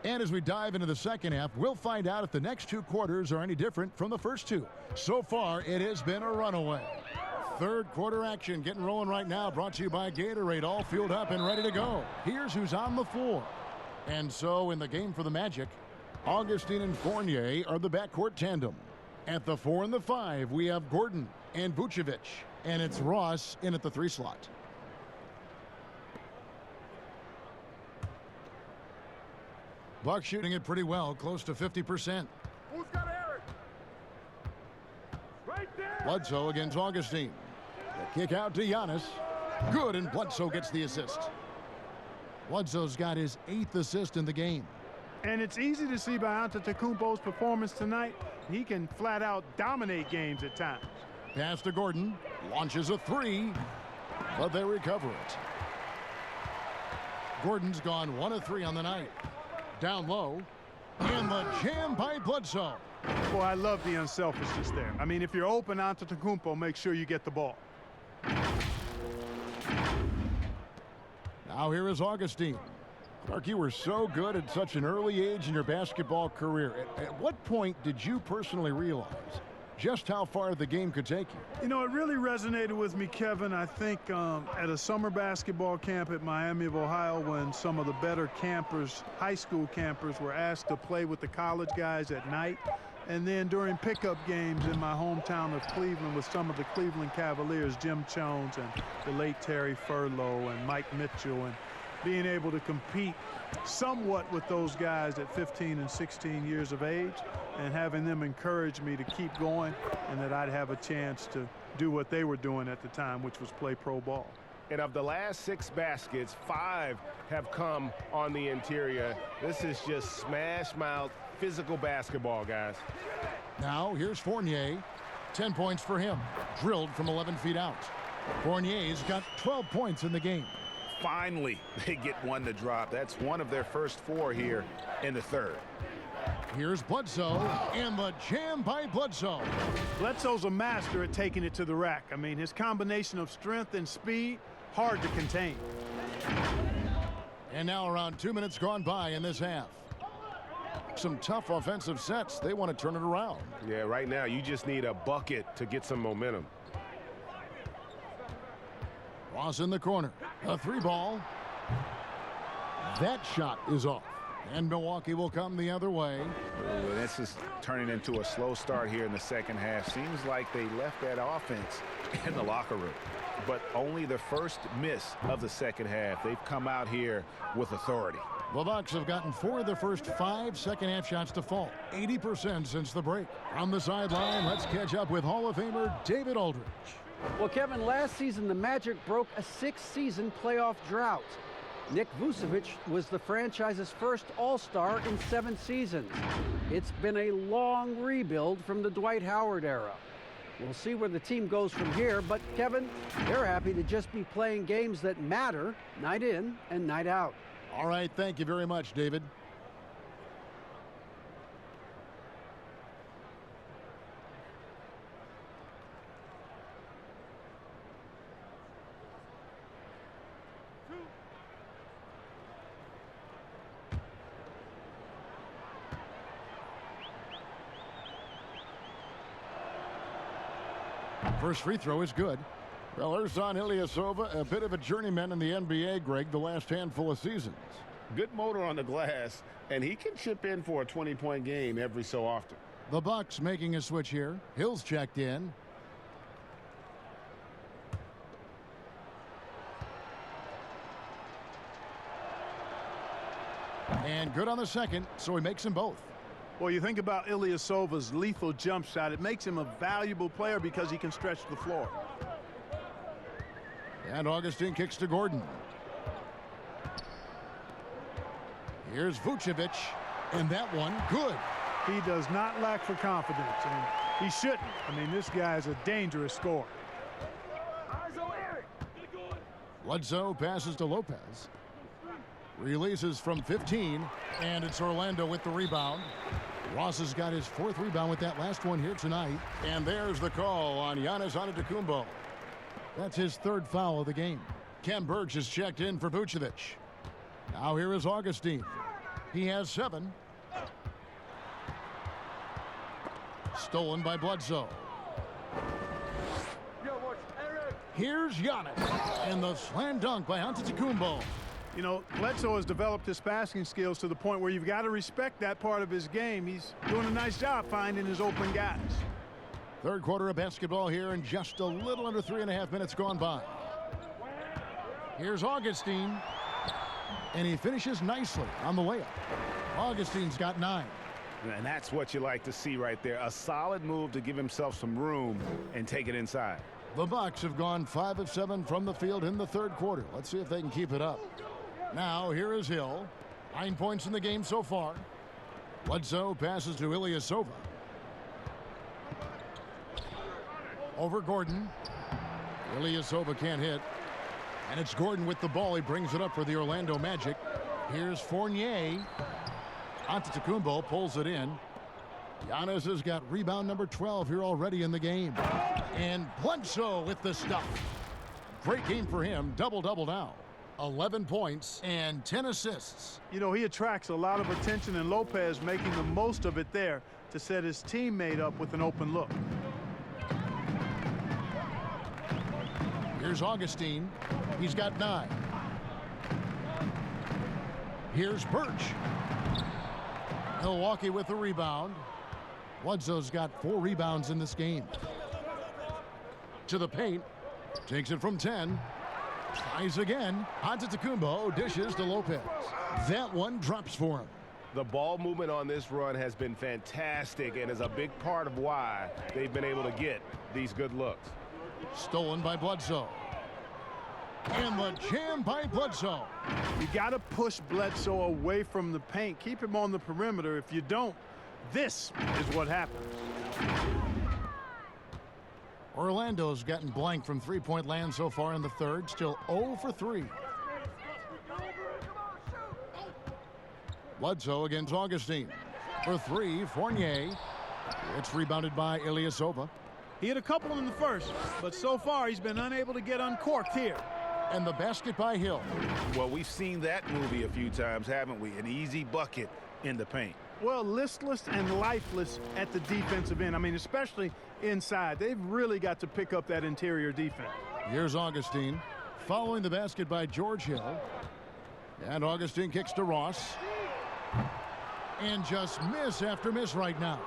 And as we dive into the second half, we'll find out if the next 2 quarters are any different from the first 2. So far, it has been a runaway. Third quarter action getting rolling right now, brought to you by Gatorade, all fueled up and ready to go. Here's who's on the floor. And so in the game for the Magic, Augustine and Fournier are the backcourt tandem. At the 4 and the 5, we have Gordon and Vucevic, and it's Ross in at the 3 slot. Buck shooting it pretty well, close to 50%. Who's got Eric? Right there. Bledsoe against Augustine. The kick out to Giannis. Good, and Bledsoe gets the assist. Bledsoe's got his 8th assist in the game. And it's easy to see by Antetokounmpo's performance tonight. He can flat out dominate games at times. Pass to Gordon. Launches a 3, but they recover it. Gordon's gone 1 of 3 on the night. Down low, and the jam by Bledsoe. Boy, I love the unselfishness there. I mean, if you're open, Antetokounmpo, make sure you get the ball. Now here is Augustine. Clark, you were so good at such an early age in your basketball career. At what point did you personally realize just how far the game could take you? You know, it really resonated with me, Kevin. I think at a summer basketball camp at Miami of Ohio, when some of the better campers, high school campers, were asked to play with the college guys at night. And then during pickup games in my hometown of Cleveland with some of the Cleveland Cavaliers, Jim Jones and the late Terry Furlow and Mike Mitchell, and being able to compete somewhat with those guys at 15 and 16 years of age, and having them encourage me to keep going and that I'd have a chance to do what they were doing at the time, which was play pro ball. And of the last 6 baskets, 5 have come on the interior. This is just smash mouth physical basketball, guys. Now here's Fournier. 10 points for him. Drilled from 11 feet out. Fournier's got 12 points in the game. Finally, they get one to drop. That's one of their first 4 here in the third. Here's Bledsoe, and the jam by Bledsoe. Bledsoe's a master at taking it to the rack. I mean, his combination of strength and speed, hard to contain. And now around 2 minutes gone by in this half. Some tough offensive sets. They want to turn it around. Yeah, right now you just need a bucket to get some momentum. Ross in the corner. A 3 ball. That shot is off. And Milwaukee will come the other way. Ooh, this is turning into a slow start here in the second half. Seems like they left that offense in the locker room. But only the first miss of the second half. They've come out here with authority. The Bucks have gotten 4 of their first 5 second-half shots to fall. 80% since the break. From the sideline, let's catch up with Hall of Famer David Aldridge. Well, Kevin, last season the Magic broke a 6-season playoff drought. Nick Vucevic was the franchise's first All-Star in 7 seasons. It's been a long rebuild from the Dwight Howard era. We'll see where the team goes from here, but Kevin, they're happy to just be playing games that matter night in and night out. All right, thank you very much, David. First free throw is good. Well, Ersan Ilyasova, a bit of a journeyman in the NBA, Greg, the last handful of seasons. Good motor on the glass, and he can chip in for a 20-point game every so often. The Bucks making a switch here. Hill's checked in. And good on the second, so he makes them both. Well, you think about Ilyasova's lethal jump shot. It makes him a valuable player because he can stretch the floor. And Augustine kicks to Gordon. Here's Vucevic, and that one good. He does not lack for confidence, and he shouldn't. I mean, this guy is a dangerous scorer. Bledsoe passes to Lopez. Releases from 15, and it's Orlando with the rebound. Ross has got his 4th rebound with that last one here tonight. And there's the call on Giannis Antetokounmpo. That's his 3rd foul of the game. Ken Burge is checked in for Vucevic. Now here is Augustine. He has 7. Stolen by Bledsoe. Here's Giannis. And the slam dunk by Antetokounmpo. You know, Bledsoe has developed his passing skills to the point where you've got to respect that part of his game. He's doing a nice job finding his open guys. 3rd quarter of basketball here, and just a little under 3.5 minutes gone by. Here's Augustine, and he finishes nicely on the layup. Augustine's got 9. And that's what you like to see right there. A solid move to give himself some room and take it inside. The Bucks have gone 5 of 7 from the field in the 3rd quarter. Let's see if they can keep it up. Now here is Hill. 9 points in the game so far. Bledsoe passes to Ilyasova. Over Gordon. Ilyasova can't hit. And it's Gordon with the ball. He brings it up for the Orlando Magic. Here's Fournier. Antetokounmpo pulls it in. Giannis has got rebound number 12 here already in the game. And Bledsoe with the stuff. Great game for him. Double-double now. 11 points and 10 assists. You know, he attracts a lot of attention, and Lopez making the most of it there to set his teammate up with an open look. Here's Augustine. He's got 9. Here's Birch. Milwaukee with the rebound. Bledsoe's got 4 rebounds in this game. To the paint. Takes it from 10. Tries again. Antetokounmpo dishes to Lopez. That one drops for him. The ball movement on this run has been fantastic and is a big part of why they've been able to get these good looks. Stolen by Bledsoe. And the jam by Bledsoe. You got to push Bledsoe away from the paint. Keep him on the perimeter. If you don't, this is what happens. Orlando's gotten blank from 3-point land so far in the 3rd. Still 0 for 3. Bledsoe against Augustine. For 3, Fournier. It's rebounded by Ilyasova. He had a couple in the first, but so far he's been unable to get uncorked here. And the basket by Hill. Well, we've seen that movie a few times, haven't we? An easy bucket in the paint. Well, listless and lifeless at the defensive end. I mean, especially inside. They've really got to pick up that interior defense. Here's Augustine. Following the basket by George Hill. And Augustine kicks to Ross. And just miss after miss right now.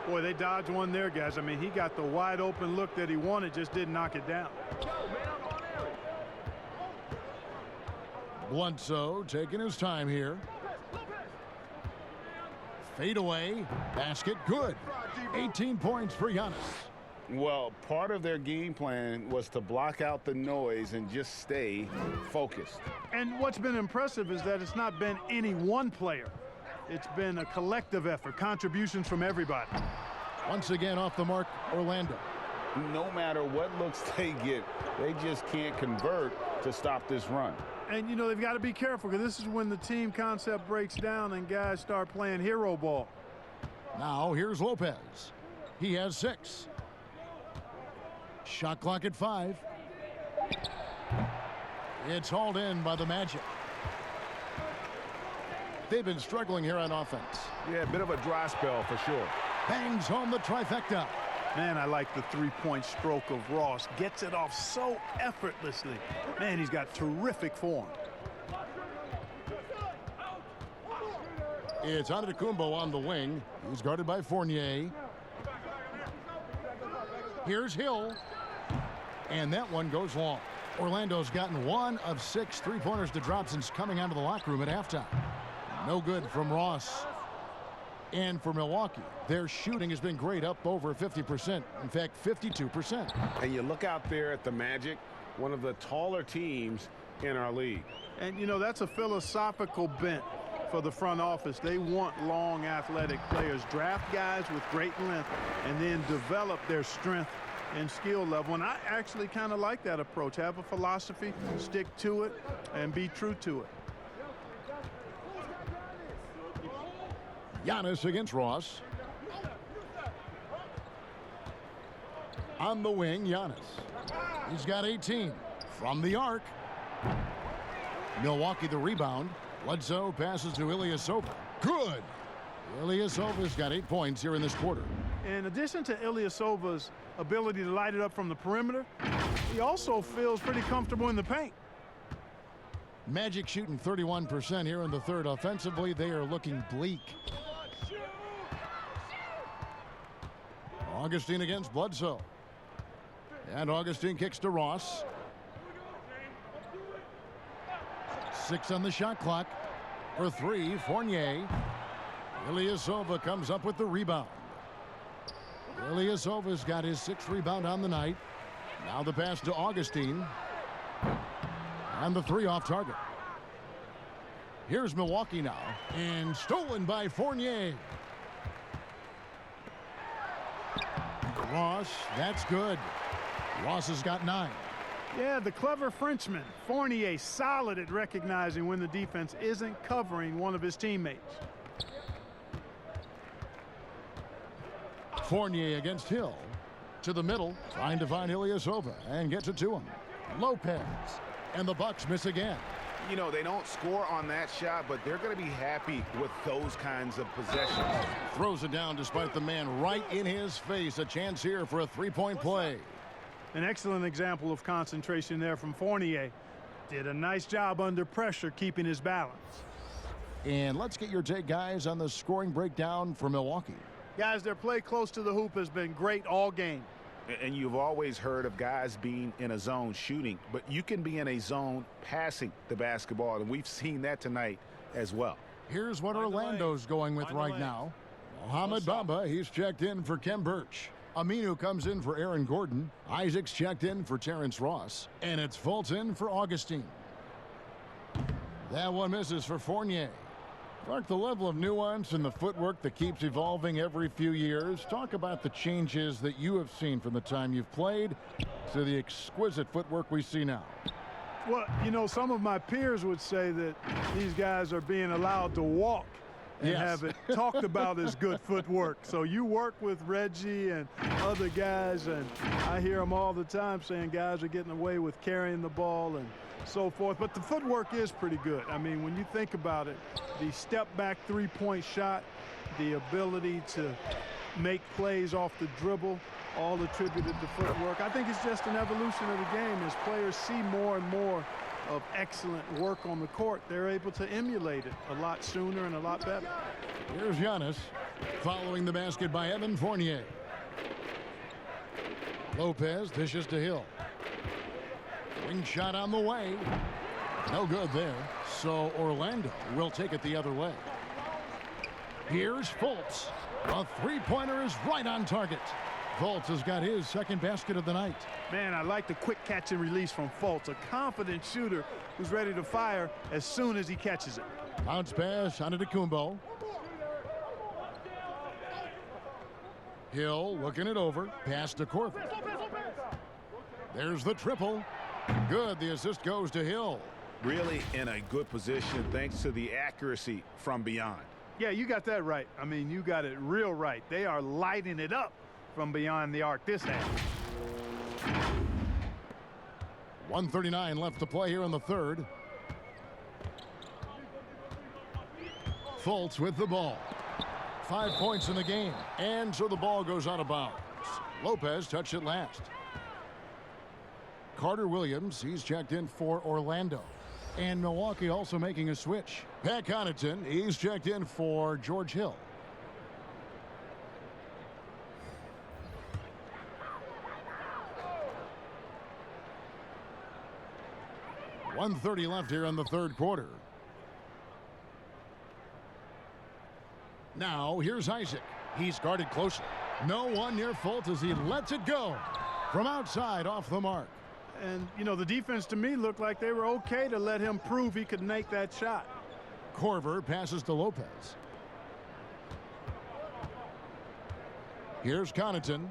Boy, they dodged one there, guys. I mean, he got the wide open look that he wanted, just didn't knock it down. Bledsoe taking his time here. Fade away. Basket good. 18 points for Giannis. Well, part of their game plan was to block out the noise and just stay focused. And what's been impressive is that it's not been any one player. It's been a collective effort, contributions from everybody. Once again off the mark, Orlando. No matter what looks they get, they just can't convert to stop this run. And, you know, they've got to be careful because this is when the team concept breaks down and guys start playing hero ball. Now here's Lopez. He has 6. Shot clock at 5. It's hauled in by the Magic. They've been struggling here on offense. Yeah, a bit of a dry spell for sure. Bangs home the trifecta. Man, I like the three-point stroke of Ross. Gets it off so effortlessly. Man, he's got terrific form. It's Antetokounmpo on the wing. He's guarded by Fournier. Here's Hill. And that one goes long. Orlando's gotten 1 of 6 three-pointers to drop since coming out of the locker room at halftime. No good from Ross. And for Milwaukee, their shooting has been great, up over 50%. In fact, 52%. And you look out there at the Magic, one of the taller teams in our league. And, you know, that's a philosophical bent for the front office. They want long, athletic players. Draft guys with great length and then develop their strength and skill level. And I actually kind of like that approach. Have a philosophy, stick to it, and be true to it. Giannis against Ross. On the wing, Giannis. He's got 18 from the arc. Milwaukee the rebound. Bledsoe passes to Ilyasova. Good. Ilyasova's got 8 points here in this quarter. In addition to Ilyasova's ability to light it up from the perimeter, he also feels pretty comfortable in the paint. Magic shooting 31% here in the third. Offensively, they are looking bleak. Augustine against Bledsoe. And Augustine kicks to Ross. 6 on the shot clock. For 3, Fournier. Ilyasova comes up with the rebound. Ilyasova's got his 6th rebound on the night. Now the pass to Augustine. And the 3 off target. Here's Milwaukee now. And stolen by Fournier. Ross, that's good. Ross has got 9. Yeah, the clever Frenchman. Fournier solid at recognizing when the defense isn't covering one of his teammates. Fournier against Hill. To the middle, trying to find Ilyasova and gets it to him. Lopez. And the Bucks miss again. You know, they don't score on that shot, but they're going to be happy with those kinds of possessions. Throws it down despite the man right in his face. A chance here for a three-point play. An excellent example of concentration there from Fournier. Did a nice job under pressure keeping his balance. And let's get your take, guys, on the scoring breakdown for Milwaukee. Guys, their play close to the hoop has been great all game. And you've always heard of guys being in a zone shooting, but you can be in a zone passing the basketball, and we've seen that tonight as well. Here's what Orlando's going with right now. Mohamed Bamba, he's checked in for Kem Birch. Aminu comes in for Aaron Gordon. Isaac's checked in for Terrence Ross. And it's Fulton for Augustine. That one misses for Fournier. Clark, the level of nuance and the footwork that keeps evolving every few years. Talk about the changes that you have seen from the time you've played to the exquisite footwork we see now. Well, you know, some of my peers would say that these guys are being allowed to walk and have it talked about as good footwork. So you work with Reggie and other guys, and I hear them all the time saying guys are getting away with carrying the ball and so forth. But the footwork is pretty good. I mean, when you think about it, the step-back three-point shot, the ability to make plays off the dribble, all attributed to footwork. I think it's just an evolution of the game. As players see more and more of excellent work on the court, they're able to emulate it a lot sooner and a lot better. Here's Giannis following the basket by Evan Fournier. Lopez dishes to Hill. Wing shot on the way. No good there. So Orlando will take it the other way. Here's Fultz. A three-pointer is right on target. Fultz has got his 2nd basket of the night. Man, I like the quick catch and release from Fultz. A confident shooter who's ready to fire as soon as he catches it. Bounce pass onto Antetokounmpo. Hill looking it over. Pass to Korver. There's the triple. Good. The assist goes to Hill. Really in a good position thanks to the accuracy from beyond. Yeah, you got that right. I mean, you got it real right. They are lighting it up from beyond the arc this half. 1:39 left to play here in the third. Fultz with the ball. 5 points in the game. And so the ball goes out of bounds. Lopez touched it last. Carter Williams, he's checked in for Orlando. And Milwaukee also making a switch. Pat Connaughton, he's checked in for George Hill. .130 left here in the third quarter. Now here's Isaac. He's guarded closely. No one near Fultz as he lets it go from outside off the mark. And, you know, the defense to me looked like they were okay to let him prove he could make that shot. Korver passes to Lopez. Here's Connaughton.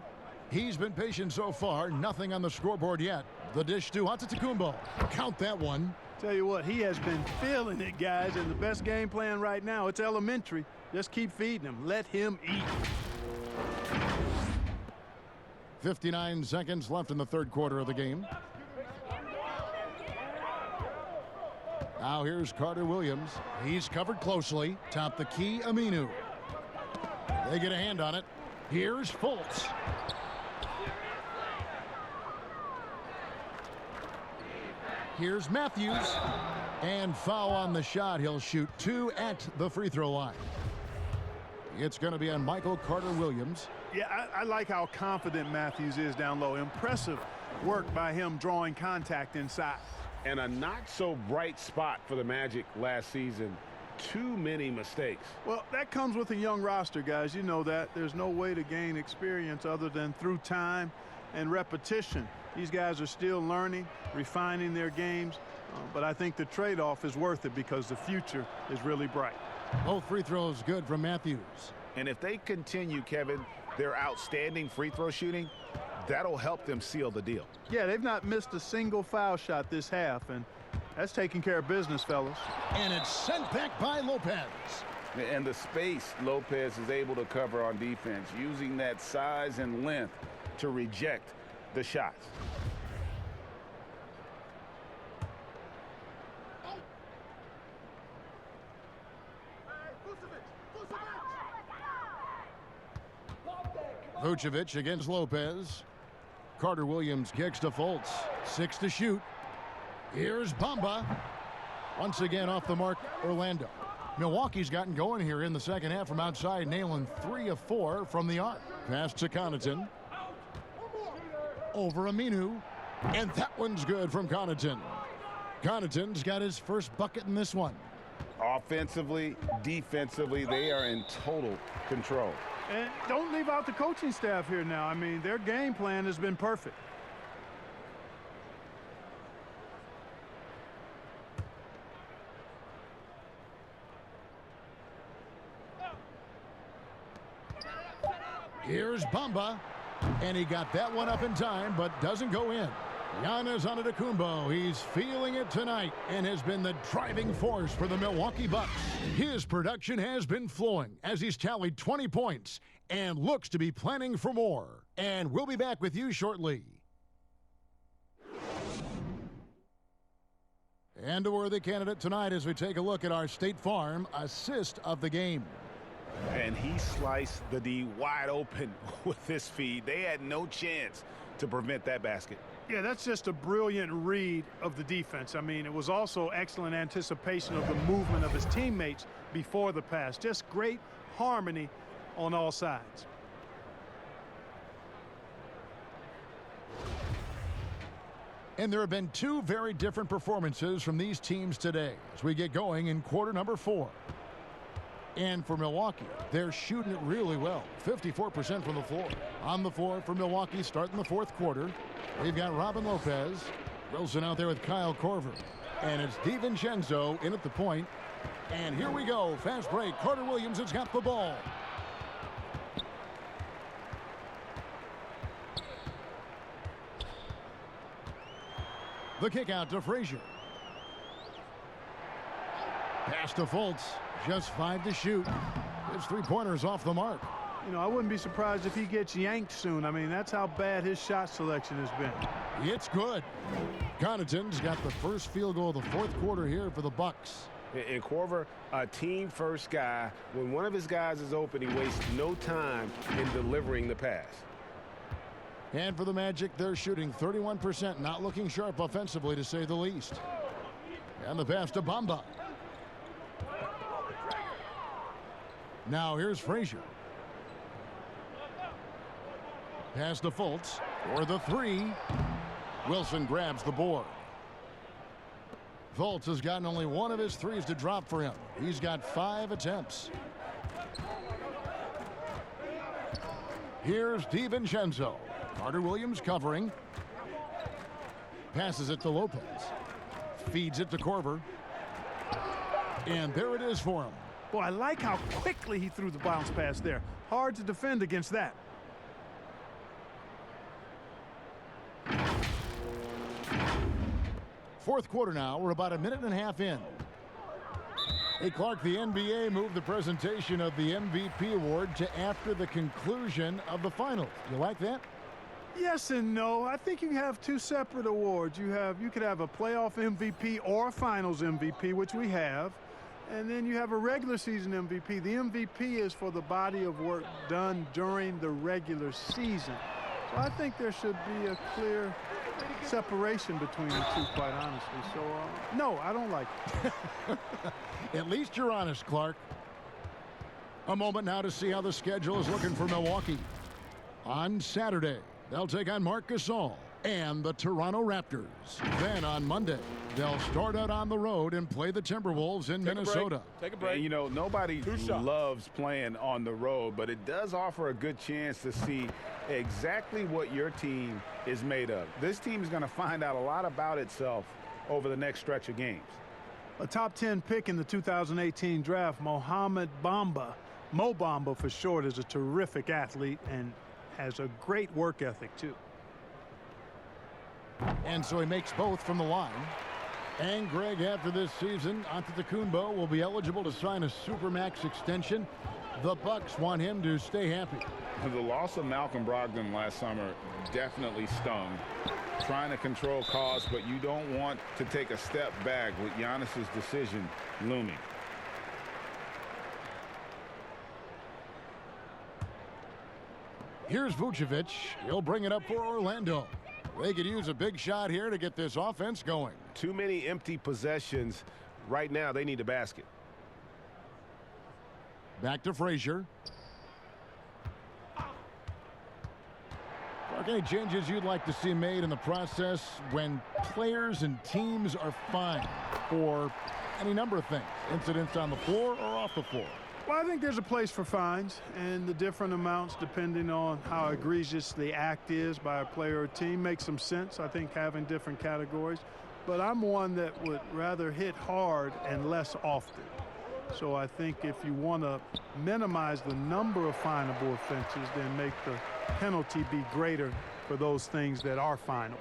He's been patient so far. Nothing on the scoreboard yet. The dish to Antetokounmpo. Count that one. Tell you what, he has been feeling it, guys, and the best game plan right now, it's elementary. Just keep feeding him. Let him eat. 59 seconds left in the third quarter of the game. Now here's Carter Williams. He's covered closely. Top the key, Aminu. They get a hand on it. Here's Fultz. Here's Matthews. And foul on the shot. He'll shoot 2 at the free throw line. It's going to be on Michael Carter Williams. Yeah, I like how confident Matthews is down low. Impressive work by him drawing contact inside. And a not-so-bright spot for the Magic last season. Too many mistakes. Well, that comes with a young roster, guys. You know that. There's no way to gain experience other than through time and repetition. These guys are still learning, refining their games. But I think the trade-off is worth it because the future is really bright. Both free throws good from Matthews. And if they continue, Kevin, their outstanding free throw shooting, that'll help them seal the deal. Yeah, they've not missed a single foul shot this half, and that's taking care of business, fellas. And it's sent back by Lopez. And the space Lopez is able to cover on defense, using that size and length to reject the shots. Vucevic against Lopez. Carter Williams kicks to Fultz. 6 to shoot. Here's Bamba. Once again off the mark, Orlando. Milwaukee's gotten going here in the second half from outside, nailing 3 of 4 from the arc. Pass to Connaughton. Over Aminu. And that one's good from Connaughton. Connaughton's got his first bucket in this one. Offensively, defensively, they are in total control. And don't leave out the coaching staff here now. I mean, their game plan has been perfect. Here's Bamba. And he got that one up in time, but doesn't go in. Giannis Antetokounmpo, he's feeling it tonight and has been the driving force for the Milwaukee Bucks. His production has been flowing as he's tallied 20 points and looks to be planning for more. And we'll be back with you shortly. And a worthy candidate tonight as we take a look at our State Farm assist of the game. And he sliced the D wide open with this feed. They had no chance to prevent that basket. Yeah, that's just a brilliant read of the defense. I mean, it was also excellent anticipation of the movement of his teammates before the pass. Just great harmony on all sides. And there have been 2 very different performances from these teams today as we get going in quarter number 4. And for Milwaukee, they're shooting it really well. 54% from the floor. On the floor for Milwaukee starting the fourth quarter. We've got Robin Lopez. Wilson out there with Kyle Korver. And it's DiVincenzo in at the point. And here we go. Fast break. Carter Williams has got the ball. The kick out to Frazier. Pass to Fultz. Just 5 to shoot. His 3-pointers off the mark. You know, I wouldn't be surprised if he gets yanked soon. I mean, that's how bad his shot selection has been. It's good. Connaughton's got the first field goal of the fourth quarter here for the Bucks. And Korver, a team-first guy. When one of his guys is open, he wastes no time in delivering the pass. And for the Magic, they're shooting 31%, not looking sharp offensively, to say the least. And the pass to Bamba. Now here's Frazier. Pass to Fultz for the three. Wilson grabs the board. Fultz has gotten only one of his threes to drop for him. He's got 5 attempts. Here's DiVincenzo. Carter Williams covering. Passes it to Lopez. Feeds it to Korver. And there it is for him. Boy, I like how quickly he threw the bounce pass there. Hard to defend against that. Fourth quarter now. We're about a minute and a half in. Hey, Clark, the NBA moved the presentation of the MVP award to after the conclusion of the finals. You like that? Yes and no. I think you have 2 separate awards. You could have a playoff MVP or a finals MVP, which we have. And then you have a regular season MVP. The MVP is for the body of work done during the regular season. So I think there should be a clear separation between the two, quite honestly. So, no, I don't like it. At least you're honest, Clark. A moment now to see how the schedule is looking for Milwaukee. On Saturday, they'll take on Marc Gasol and the Toronto Raptors. Then on Monday, they'll start out on the road and play the Timberwolves in Minnesota. Take a break. And, you know, nobody loves playing on the road, but it does offer a good chance to see exactly what your team is made of. This team is going to find out a lot about itself over the next stretch of games. A top 10 pick in the 2018 draft, Mohamed Bamba, Mo Bamba for short, is a terrific athlete and has a great work ethic too. And so he makes both from the line. And Greg, after this season, Antetokounmpo will be eligible to sign a Supermax extension. The Bucks want him to stay happy. The loss of Malcolm Brogdon last summer definitely stung. Trying to control costs, but you don't want to take a step back with Giannis's decision looming. Here's Vucevic. He'll bring it up for Orlando. They could use a big shot here to get this offense going. Too many empty possessions. Right now, they need a basket. Back to Frazier. Clark, any changes you'd like to see made in the process when players and teams are fined for any number of things? Incidents on the floor or off the floor? Well, I think there's a place for fines and the different amounts depending on how egregious the act is by a player or team makes some sense. I think having different categories, but I'm one that would rather hit hard and less often. So I think if you want to minimize the number of finable offenses, then make the penalty be greater for those things that are finable.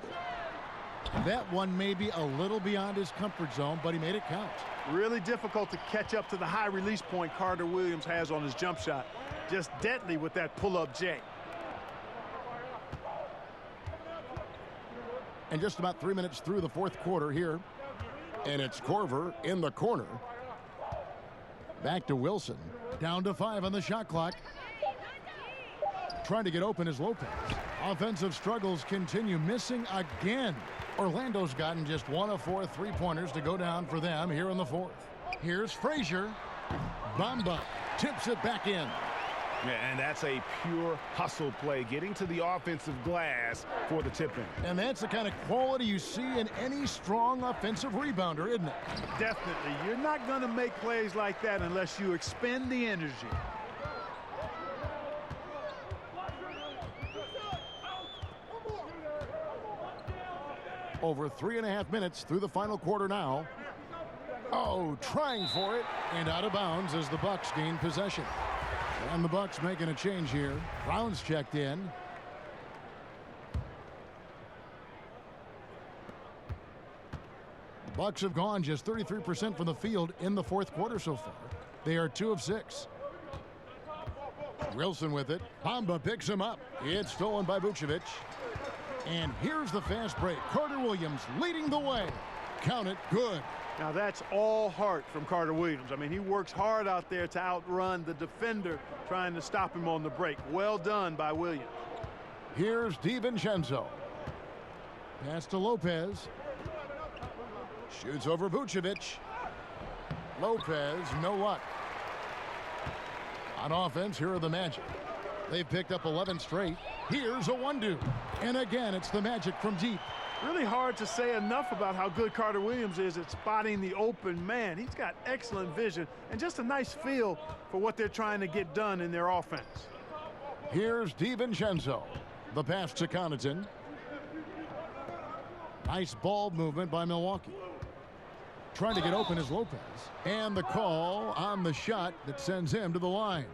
That one may be a little beyond his comfort zone, but he made it count. Really difficult to catch up to the high release point Carter Williams has on his jump shot. Just deadly with that pull-up J. And just about 3 minutes through the fourth quarter here. And it's Korver in the corner. Back to Wilson. Down to 5 on the shot clock. Trying to get open is Lopez. Offensive struggles continue, missing again. Orlando's gotten just 1 of 4 3-pointers to go down for them here in the fourth. Here's Frazier. Bamba tips it back in. Yeah, and that's a pure hustle play, getting to the offensive glass for the tip-in. And that's the kind of quality you see in any strong offensive rebounder, isn't it? Definitely. You're not going to make plays like that unless you expend the energy. Over 3.5 minutes through the final quarter now. Oh, trying for it, and out of bounds as the Bucks gain possession. And the Bucks making a change here. Brown's checked in. The Bucks have gone just 33% from the field in the fourth quarter so far. They are 2 of 6. Wilson with it. Bamba picks him up. It's stolen by Vucevic. And here's the fast break. Carter Williams leading the way. Count it, good. Now that's all heart from Carter Williams. I mean, he works hard out there to outrun the defender trying to stop him on the break. Well done by Williams. Here's DiVincenzo. Pass to Lopez. Shoots over Vucevic. Lopez, no luck. On offense, here are the Magic. They've picked up 11 straight. Here's a 1-2. And again, it's the Magic from deep. Really hard to say enough about how good Carter Williams is at spotting the open man. He's got excellent vision and just a nice feel for what they're trying to get done in their offense. Here's DiVincenzo. The pass to Connaughton. Nice ball movement by Milwaukee. Trying to get open is Lopez. And the call on the shot that sends him to the line.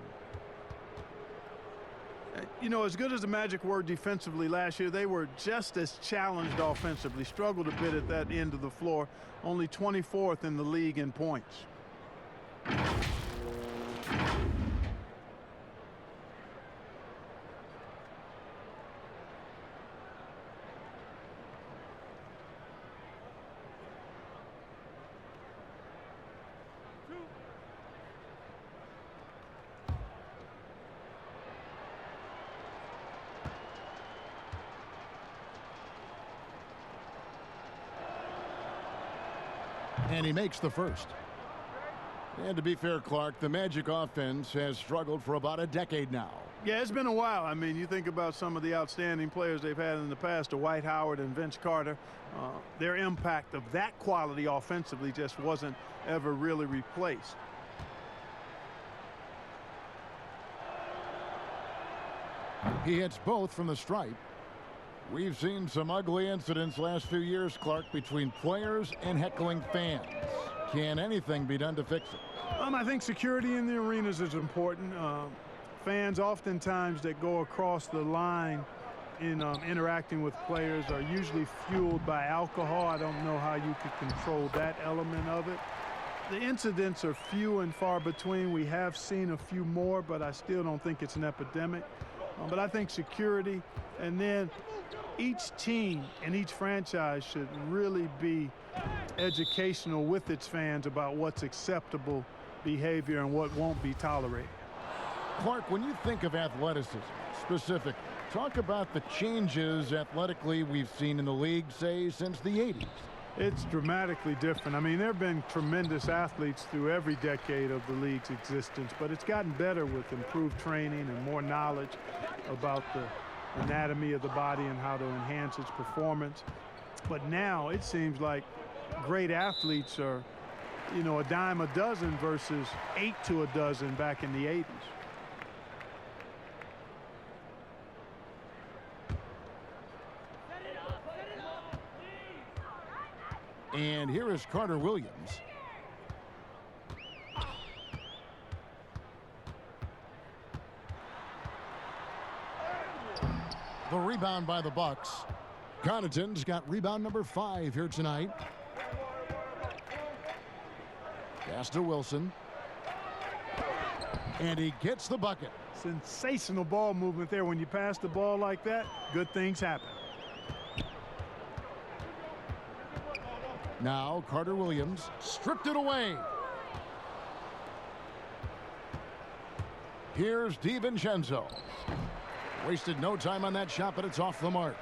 You know, as good as the Magic were defensively last year, they were just as challenged offensively. Struggled a bit at that end of the floor. Only 24th in the league in points. And he makes the first. And to be fair, Clark, the Magic offense has struggled for about a decade now. Yeah, it's been a while. I mean, you think about some of the outstanding players they've had in the past, Dwight Howard and Vince Carter. Their impact of that quality offensively just wasn't ever really replaced. He hits both from the stripe. We've seen some ugly incidents last few years, Clark, between players and heckling fans. Can anything be done to fix it? I think security in the arenas is important. Fans oftentimes that go across the line in interacting with players are usually fueled by alcohol. I don't know how you could control that element of it. The incidents are few and far between. We have seen a few more, but I still don't think it's an epidemic. But I think security, and then each team and each franchise should really be educational with its fans about what's acceptable behavior and what won't be tolerated. Clark, when you think of athleticism specifically, talk about the changes athletically we've seen in the league, say, since the 80s. It's dramatically different. I mean, there have been tremendous athletes through every decade of the league's existence, but it's gotten better with improved training and more knowledge about the anatomy of the body and how to enhance its performance. But now it seems like great athletes are, you know, a dime a dozen versus 8 to a dozen back in the 80s. And here is Carter Williams. The rebound by the Bucks. Connaughton's got rebound number 5 here tonight. Pass to Wilson. And he gets the bucket. Sensational ball movement there. When you pass the ball like that, good things happen. Now Carter Williams stripped it away. Here's DiVincenzo. Wasted no time on that shot, but it's off the mark.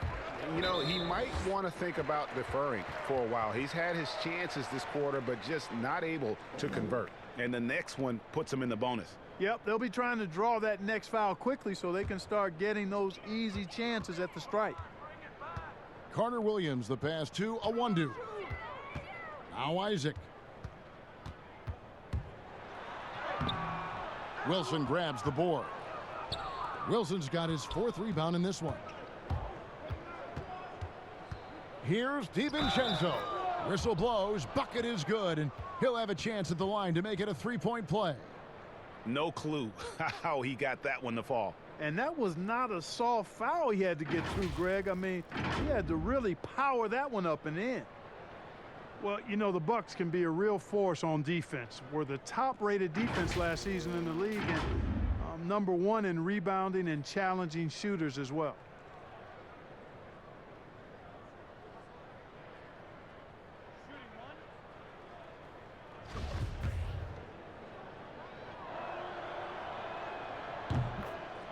You know, he might want to think about deferring for a while. He's had his chances this quarter, but just not able to convert. And the next one puts him in the bonus. Yep, they'll be trying to draw that next foul quickly so they can start getting those easy chances at the stripe. Carter Williams, the pass to a 1-2. Now Isaac. Wilson grabs the board. Wilson's got his 4th rebound in this one. Here's DiVincenzo. Whistle blows, bucket is good, and he'll have a chance at the line to make it a 3-point play. No clue how he got that one to fall. And that was not a soft foul he had to get through, Greg. I mean, he had to really power that one up and in. Well, you know, the Bucks can be a real force on defense. We're the top-rated defense last season in the league, and number 1 in rebounding and challenging shooters as well.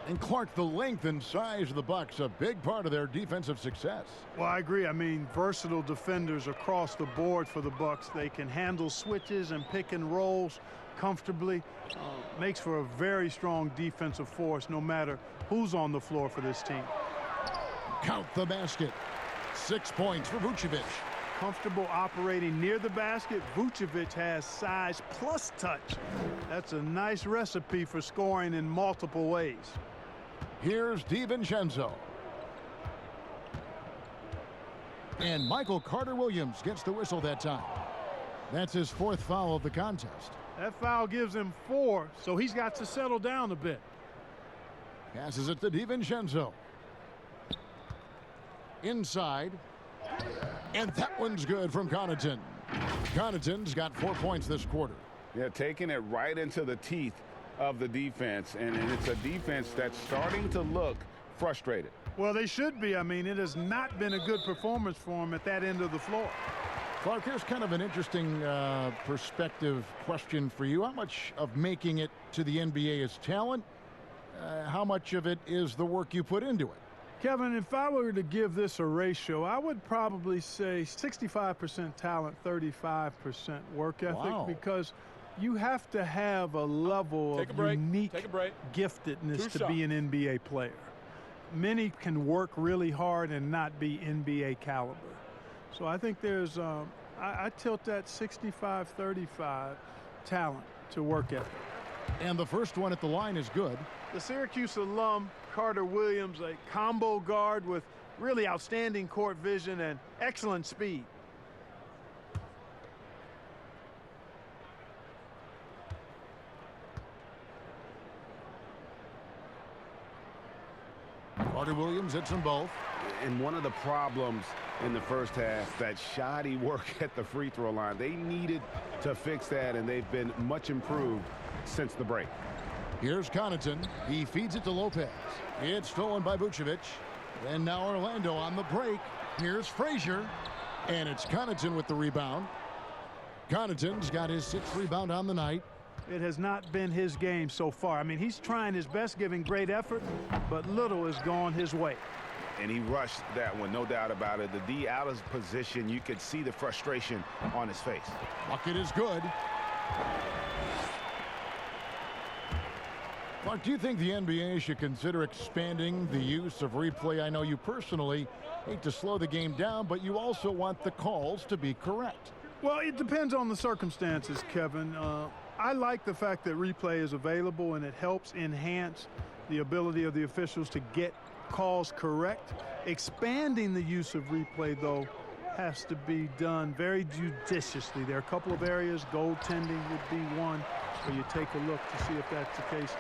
And Clark, the length and size of the Bucks, a big part of their defensive success. Well, I agree. I mean, versatile defenders across the board for the Bucks. They can handle switches and pick and rolls comfortably. Makes for a very strong defensive force no matter who's on the floor for this team. Count the basket. 6 points for Vucevic. Comfortable operating near the basket. Vucevic has size plus touch. That's a nice recipe for scoring in multiple ways. Here's DiVincenzo. And Michael Carter-Williams gets the whistle that time. That's his 4th foul of the contest. That foul gives him 4, so he's got to settle down a bit. Passes it to DiVincenzo. Inside. And that one's good from Connaughton. Connaughton's got 4 points this quarter. Yeah, taking it right into the teeth of the defense. And it's a defense that's starting to look frustrated. Well, they should be. I mean, it has not been a good performance for them at that end of the floor. Clark, here's kind of an interesting perspective question for you. How much of making it to the NBA is talent? How much of it is the work you put into it? Kevin, if I were to give this a ratio, I would probably say 65% talent, 35% work ethic. Wow. Because you have to have a level of unique giftedness to be an NBA player. Many can work really hard and not be NBA caliber. So I think there's, I tilt that 65-35 talent to work ethic. And the first one at the line is good. The Syracuse alum, Carter-Williams, a combo guard with really outstanding court vision and excellent speed. Carter-Williams hits them both. And one of the problems in the first half, that shoddy work at the free throw line. They needed to fix that, and they've been much improved since the break. Here's Connaughton. He feeds it to Lopez. It's stolen by Vucevic. And now Orlando on the break. Here's Frazier. And it's Connaughton with the rebound. Connaughton's got his 6th rebound on the night. It has not been his game so far. I mean, he's trying his best, giving great effort, but little has gone his way. And he rushed that one, no doubt about it. The D out of position, you could see the frustration on his face. Bucket is good. Mark, do you think the NBA should consider expanding the use of replay? I know you personally hate to slow the game down, but you also want the calls to be correct. Well, it depends on the circumstances, Kevin. I like the fact that replay is available, and it helps enhance the ability of the officials to get calls correct. Expanding the use of replay, though, has to be done very judiciously. There are a couple of areas, goaltending would be one, where you take a look to see if that's the case.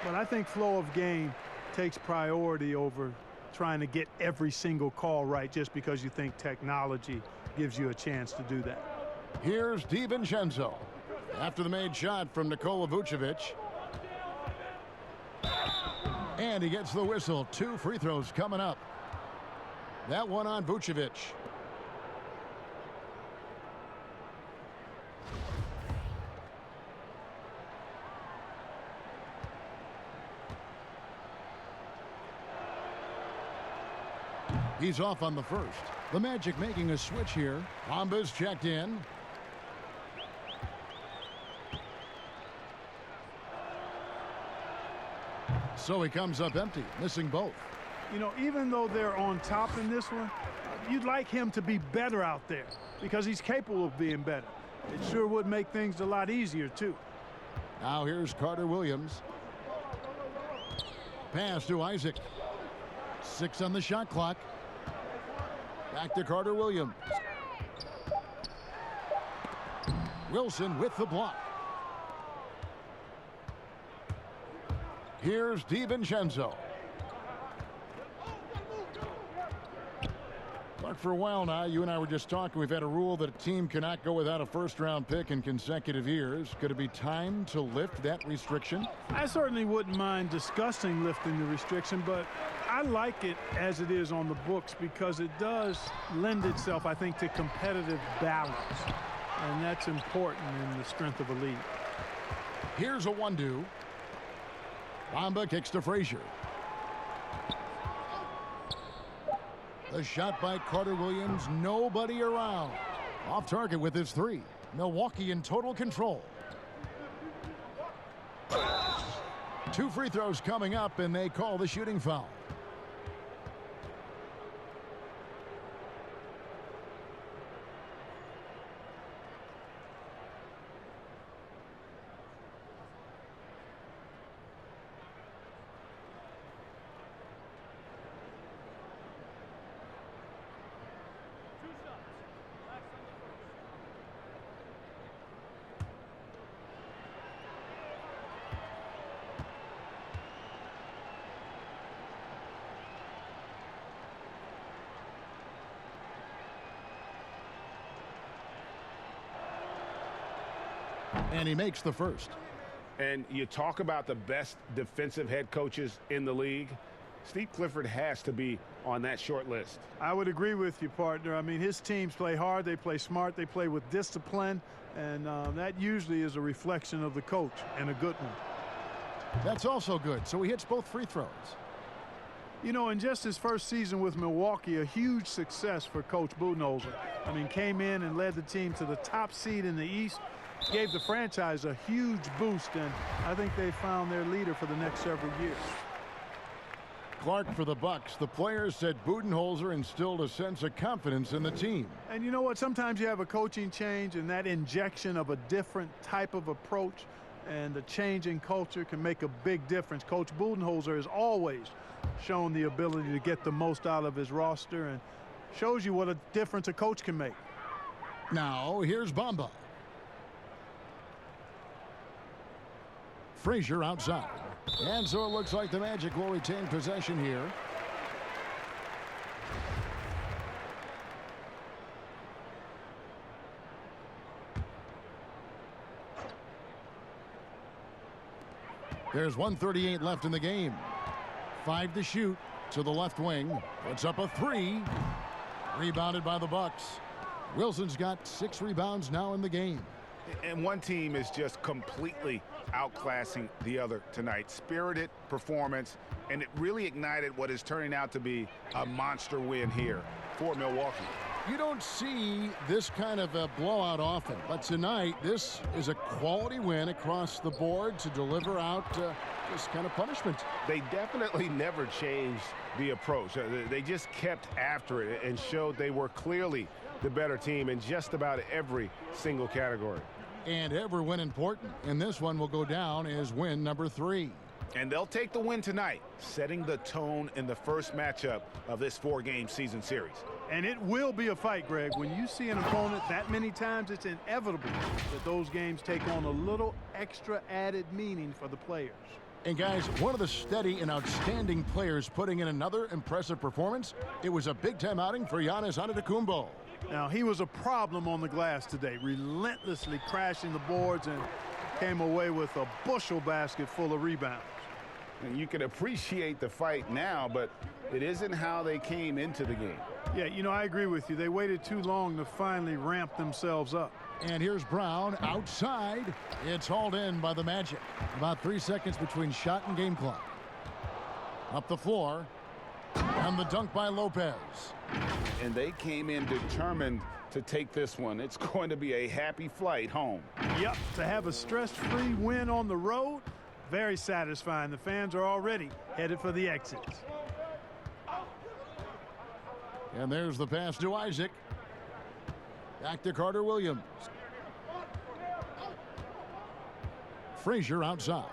But I think flow of game takes priority over trying to get every single call right just because you think technology gives you a chance to do that. Here's DiVincenzo. After the made shot from Nikola Vucevic. And he gets the whistle. 2 free throws coming up. That one on Vucevic. He's off on the first. The Magic making a switch here. Bamba's checked in. So he comes up empty, missing both. You know, even though they're on top in this one, you'd like him to be better out there because he's capable of being better. It sure would make things a lot easier, too. Now here's Carter-Williams. Pass to Isaac. 6 on the shot clock. Back to Carter-Williams. Wilson with the block. Here's DiVincenzo. Mark, for a while now, you and I were just talking. We've had a rule that a team cannot go without a first-round pick in consecutive years. Could it be time to lift that restriction? I certainly wouldn't mind discussing lifting the restriction, but I like it as it is on the books because it does lend itself, I think, to competitive balance. And that's important in the strength of a league. Here's a 1-2. Bamba kicks to Frazier. The shot by Carter Williams, nobody around. Off target with his 3. Milwaukee in total control. 2 free throws coming up, and they call the shooting foul. And he makes the first. And you talk about the best defensive head coaches in the league. Steve Clifford has to be on that short list. I would agree with you, partner. I mean, his teams play hard, they play smart, they play with discipline, and that usually is a reflection of the coach, and a good one. That's also good. So he hits both free throws. You know, in just his first season with Milwaukee, a huge success for Coach Budenholzer. I mean, came in and led the team to the top seed in the East, gave the franchise a huge boost, and I think they found their leader for the next several years. Clark for the Bucks. The players said Budenholzer instilled a sense of confidence in the team. And you know what? Sometimes you have a coaching change, and that injection of a different type of approach and the change in culture can make a big difference. Coach Budenholzer has always shown the ability to get the most out of his roster, and shows you what a difference a coach can make. Now, here's Bamba. Frazier outside. And so it looks like the Magic will retain possession here. There's 1:38 left in the game. 5 to shoot to the left wing. Puts up a 3. Rebounded by the Bucks. Wilson's got 6 rebounds now in the game. And one team is just completely outclassing the other tonight. Spirited performance, and it really ignited what is turning out to be a monster win here for Milwaukee. You don't see this kind of a blowout often, but tonight this is a quality win across the board to deliver out this kind of punishment. They definitely never changed the approach. They just kept after it and showed they were clearly the better team in just about every single category. And every win important, and this one will go down as win number 3. And they'll take the win tonight, setting the tone in the first matchup of this 4-game season series. And it will be a fight, Greg. When you see an opponent that many times, it's inevitable that those games take on a little extra added meaning for the players. And guys, one of the steady and outstanding players putting in another impressive performance. It was a big-time outing for Giannis Antetokounmpo. Now, he was a problem on the glass today, relentlessly crashing the boards, and came away with a bushel basket full of rebounds. And you can appreciate the fight now, but it isn't how they came into the game. Yeah, you know, I agree with you. They waited too long to finally ramp themselves up. And here's Brown outside. It's hauled in by the Magic. About 3 seconds between shot and game clock. Up the floor. And the dunk by Lopez. And they came in determined to take this one. It's going to be a happy flight home. Yep, to have a stress-free win on the road, very satisfying. The fans are already headed for the exits. And there's the pass to Isaac. Back to Carter Williams. Frazier outside.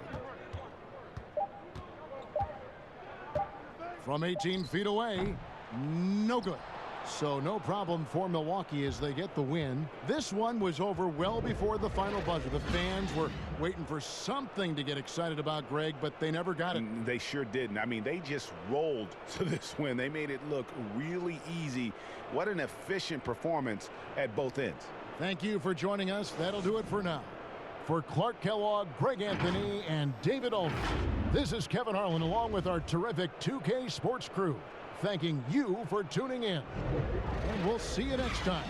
From 18 feet away, no good. So no problem for Milwaukee as they get the win. This one was over well before the final buzzer. The fans were waiting for something to get excited about, Greg, but they never got it. They sure didn't. I mean, they just rolled to this win. They made it look really easy. What an efficient performance at both ends. Thank you for joining us. That'll do it for now. For Clark Kellogg, Greg Anthony, and David Aldridge, this is Kevin Harlan along with our terrific 2K Sports crew, thanking you for tuning in. And we'll see you next time.